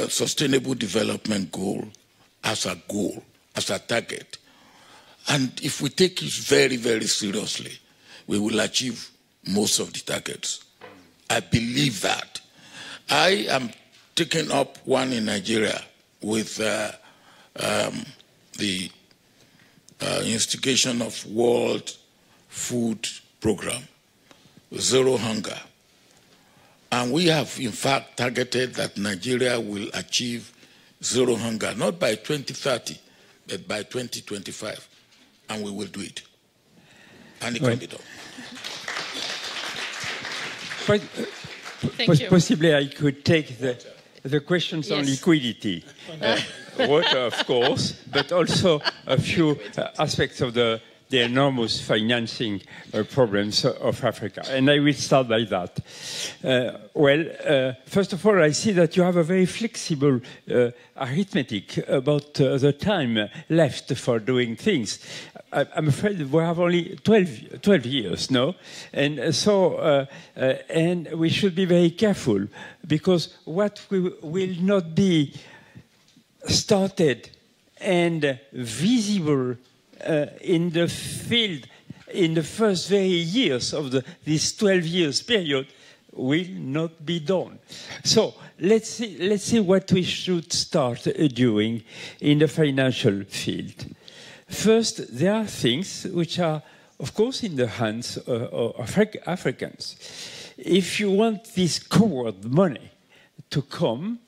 sustainable development goal, as a target. And if we take it very, very seriously, we will achieve most of the targets. I believe that. I am taking up one in Nigeria with the instigation of World Food Program, Zero Hunger. And we have, in fact, targeted that Nigeria will achieve zero hunger, not by 2030, but by 2025. And we will do it. And it can be done. Possibly I could take the questions on liquidity. Water, of course, but also a few aspects of the enormous financing problems of Africa. And I will start by that. First of all, I see that you have a very flexible arithmetic about the time left for doing things. I'm afraid we have only 12 years, no? And so, and we should be very careful, because what will not be started and visible in the field in the first very years of this 12 years period will not be done. So let's see what we should start doing in the financial field. First, there are things which are, of course, in the hands of Africans. If you want this coward money to come,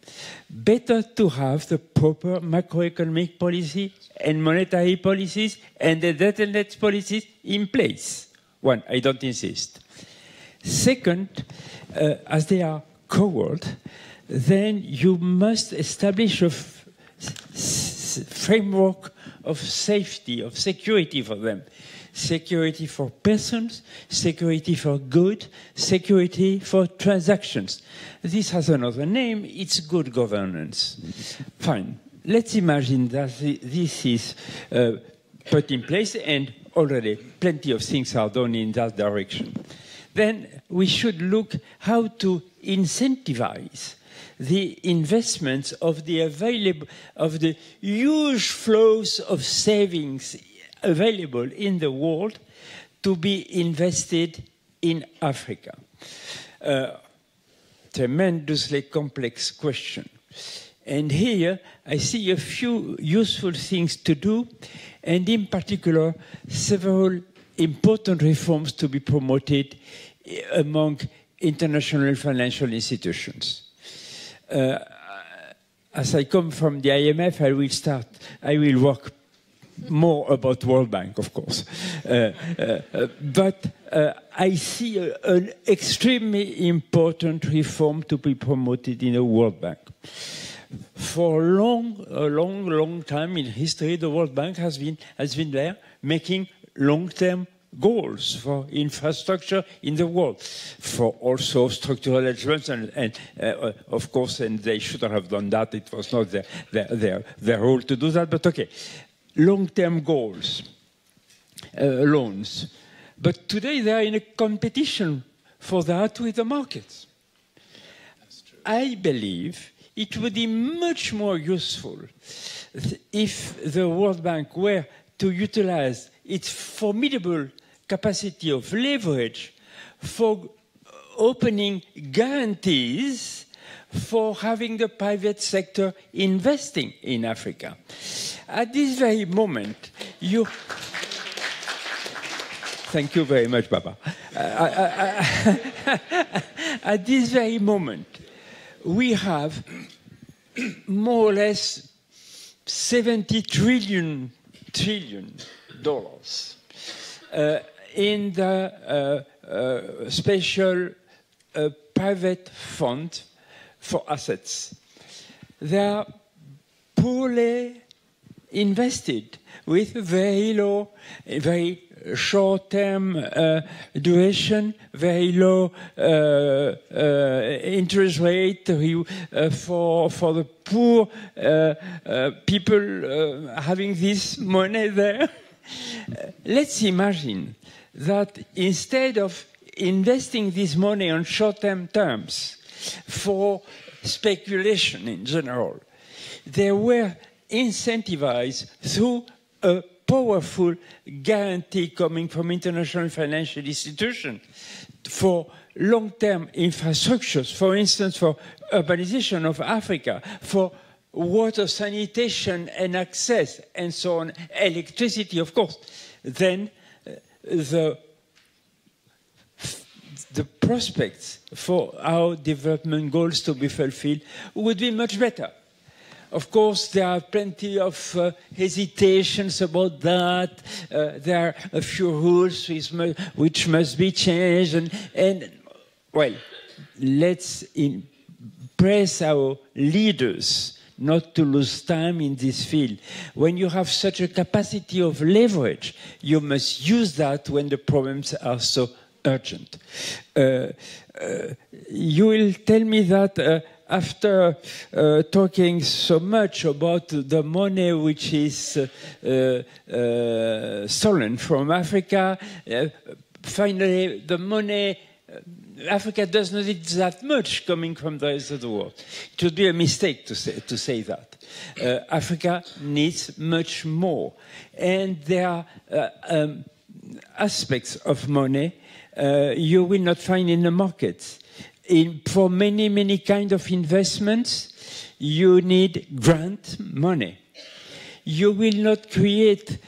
better to have the proper macroeconomic policy and monetary policies and the debt and debt policies in place. One, I don't insist. Second, as they are coward, then you must establish a framework of safety, of security for them. Security for persons, security for goods, security for transactions. This has another name, it's good governance. Fine. Let's imagine that this is put in place, and already plenty of things are done in that direction. Then we should look how to incentivize the investments of the huge flows of savings available in the world to be invested in Africa. Tremendously complex question. And here I see a few useful things to do, and in particular several important reforms to be promoted among international financial institutions. As I come from the IMF, I will work more about World Bank, of course. But I see an extremely important reform to be promoted in the World Bank. For a long time in history, the World Bank has been there making long-term goals for infrastructure in the world, for also structural adjustments, and of course, and they shouldn't have done that. It was not their role to do that, but okay. Long-term goals, loans. But today they are in a competition for that with the markets. I believe it would be much more useful if the World Bank were to utilize its formidable capacity of leverage for opening guarantees for having the private sector investing in Africa. At this very moment, Thank you very much, Baba. At this very moment, we have more or less $70 trillion in the special private fund for assets. They are poorly invested with very low, very short-term duration, very low interest rate for the poor people having this money there. Let's imagine that instead of investing this money on short-term terms for speculation in general, they were incentivized through a powerful guarantee coming from international financial institutions for long-term infrastructures, for instance, for urbanization of Africa, for water, sanitation, and access, and so on, electricity, of course, then the prospects for our development goals to be fulfilled would be much better. Of course, there are plenty of hesitations about that. There are a few rules which must be changed. And well, let's press our leaders not to lose time in this field. When you have such a capacity of leverage, you must use that when the problems are so urgent. You will tell me that after talking so much about the money which is stolen from Africa, finally the money, Africa does not need that much coming from the rest of the world. It would be a mistake to say that. Africa needs much more. And there are aspects of money you will not find in the markets. For many, many kinds of investments, you need grant money. You will not create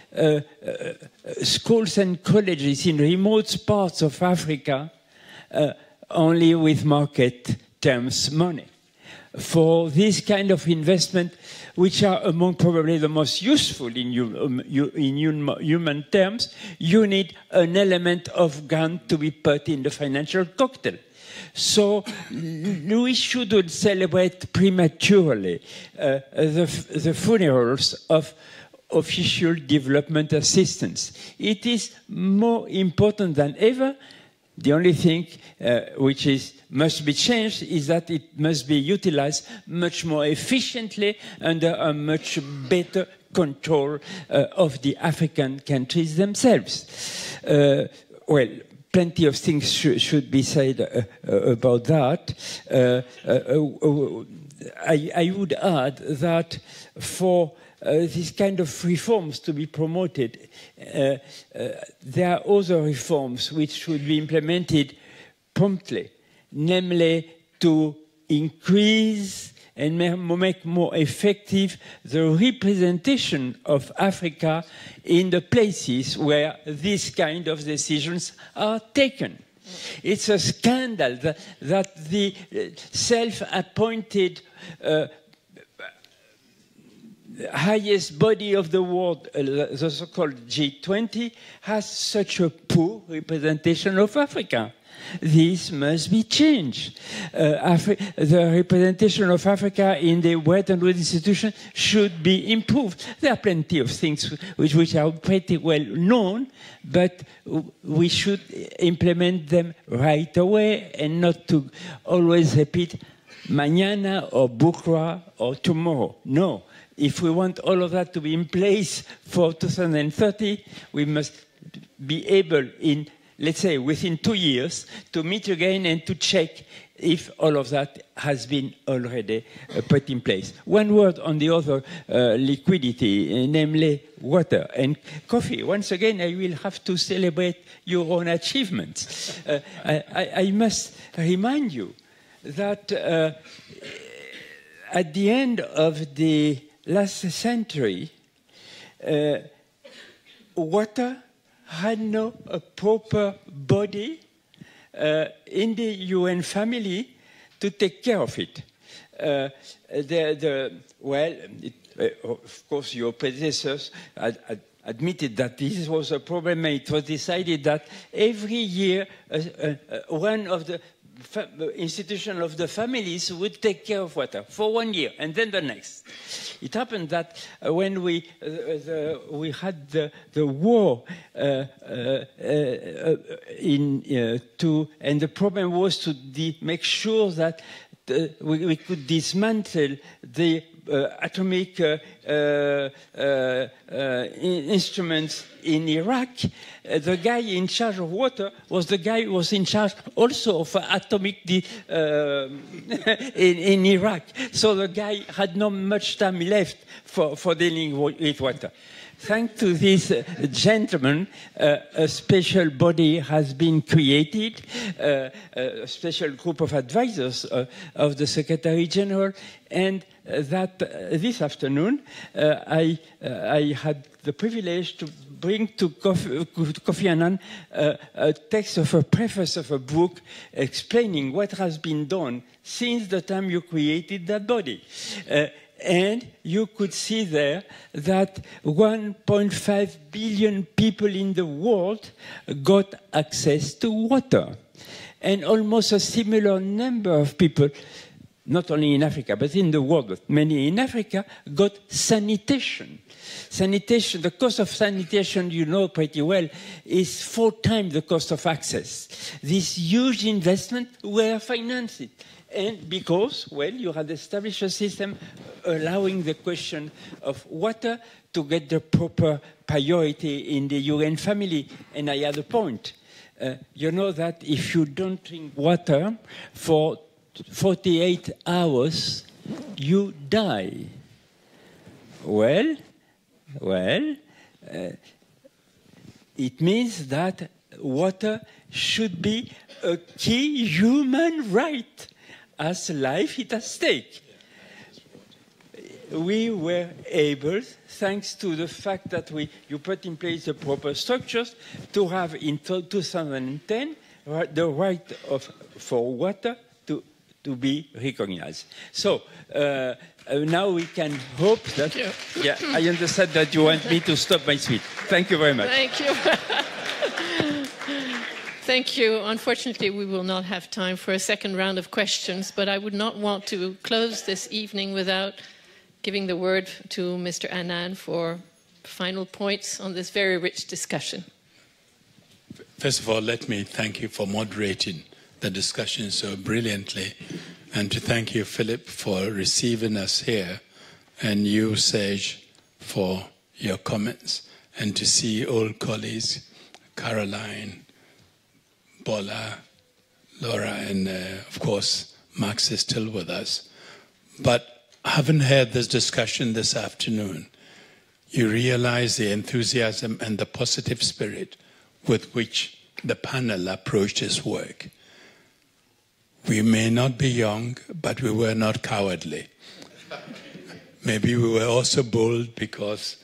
schools and colleges in remote parts of Africa only with market terms money. For this kind of investment, which are among probably the most useful in human terms, you need an element of grant to be put in the financial cocktail. So we shouldn't celebrate prematurely the funerals of official development assistance. It is more important than ever. The only thing which must be changed is that it must be utilized much more efficiently under a much better control of the African countries themselves. Well, plenty of things should be said about that. I would add that for these kind of reforms to be promoted, there are other reforms which should be implemented promptly, namely to increase and make more effective the representation of Africa in the places where these kind of decisions are taken. It's a scandal that the self-appointed highest body of the world, the so-called G20, has such a poor representation of Africa. This must be changed. The representation of Africa in the Bretton Woods institution should be improved. There are plenty of things which are pretty well known, but we should implement them right away and not to always repeat mañana or bukra or tomorrow. No. If we want all of that to be in place for 2030, we must be able in, let's say, within 2 years, to meet again and to check if all of that has been already put in place. One word on the other liquidity, namely water. And Kofi, once again, I will have to celebrate your own achievements. I must remind you that at the end of the last century, water had no proper body in the UN family to take care of it. Of course, your predecessors admitted that this was a problem. It was decided that every year one of the institution of the families would take care of water for 1 year and then the next. It happened that when we had the war and the problem was to make sure that we could dismantle the atomic instruments in Iraq. The guy in charge of water was the guy who was in charge also of atomic in Iraq. So the guy had not much time left for dealing with water. thanks to this gentleman, a special body has been created, a special group of advisors of the Secretary General, and that this afternoon I had the privilege to bring to Kofi Annan a text of a preface of a book explaining what has been done since the time you created that body. And you could see there that 1.5 billion people in the world got access to water. And almost a similar number of people, not only in Africa, but in the world, but many in Africa, got sanitation. Sanitation, the cost of sanitation, you know pretty well, is 4 times the cost of access. This huge investment were financed. And because, well, you had established a system allowing the question of water to get the proper priority in the UN family. And I had a point. You know that if you don't drink water for 48 hours, you die. Well, it means that water should be a key human right. As life is at stake. We were able, thanks to the fact that you put in place the proper structures, to have in 2010 the right for water to be recognized. So now we can hope that. Yeah, I understand that you want me to stop my speech. Thank you very much. Thank you. Thank you. Unfortunately, we will not have time for a second round of questions, but I would not want to close this evening without giving the word to Mr. Annan for final points on this very rich discussion. First of all, let me thank you for moderating the discussion so brilliantly, and to thank you, Philip, for receiving us here, and you, Serge, for your comments, and to see old colleagues, Caroline, Bola, Laura, and of course, Max is still with us. But having heard this discussion this afternoon, you realize the enthusiasm and the positive spirit with which the panel approached its work. We may not be young, but we were not cowardly. Maybe we were also bold because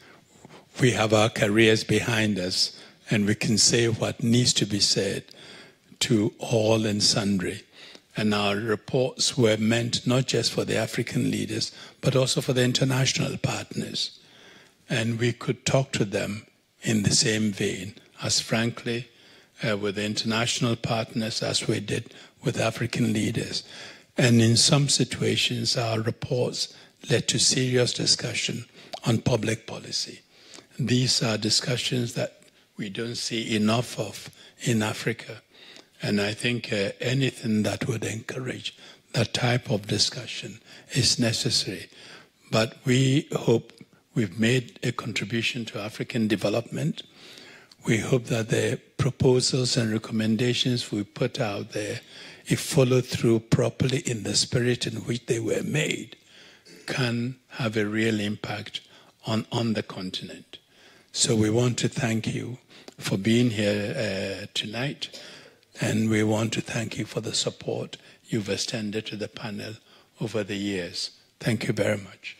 we have our careers behind us and we can say what needs to be said to all and sundry. And our reports were meant not just for the African leaders, but also for the international partners. And we could talk to them in the same vein, as frankly with the international partners as we did with African leaders. And in some situations, our reports led to serious discussion on public policy. These are discussions that we don't see enough of in Africa. And I think anything that would encourage that type of discussion is necessary. But we hope we've made a contribution to African development. We hope that the proposals and recommendations we put out there, if followed through properly in the spirit in which they were made, can have a real impact on the continent. So we want to thank you for being here tonight. And we want to thank you for the support you've extended to the panel over the years. Thank you very much.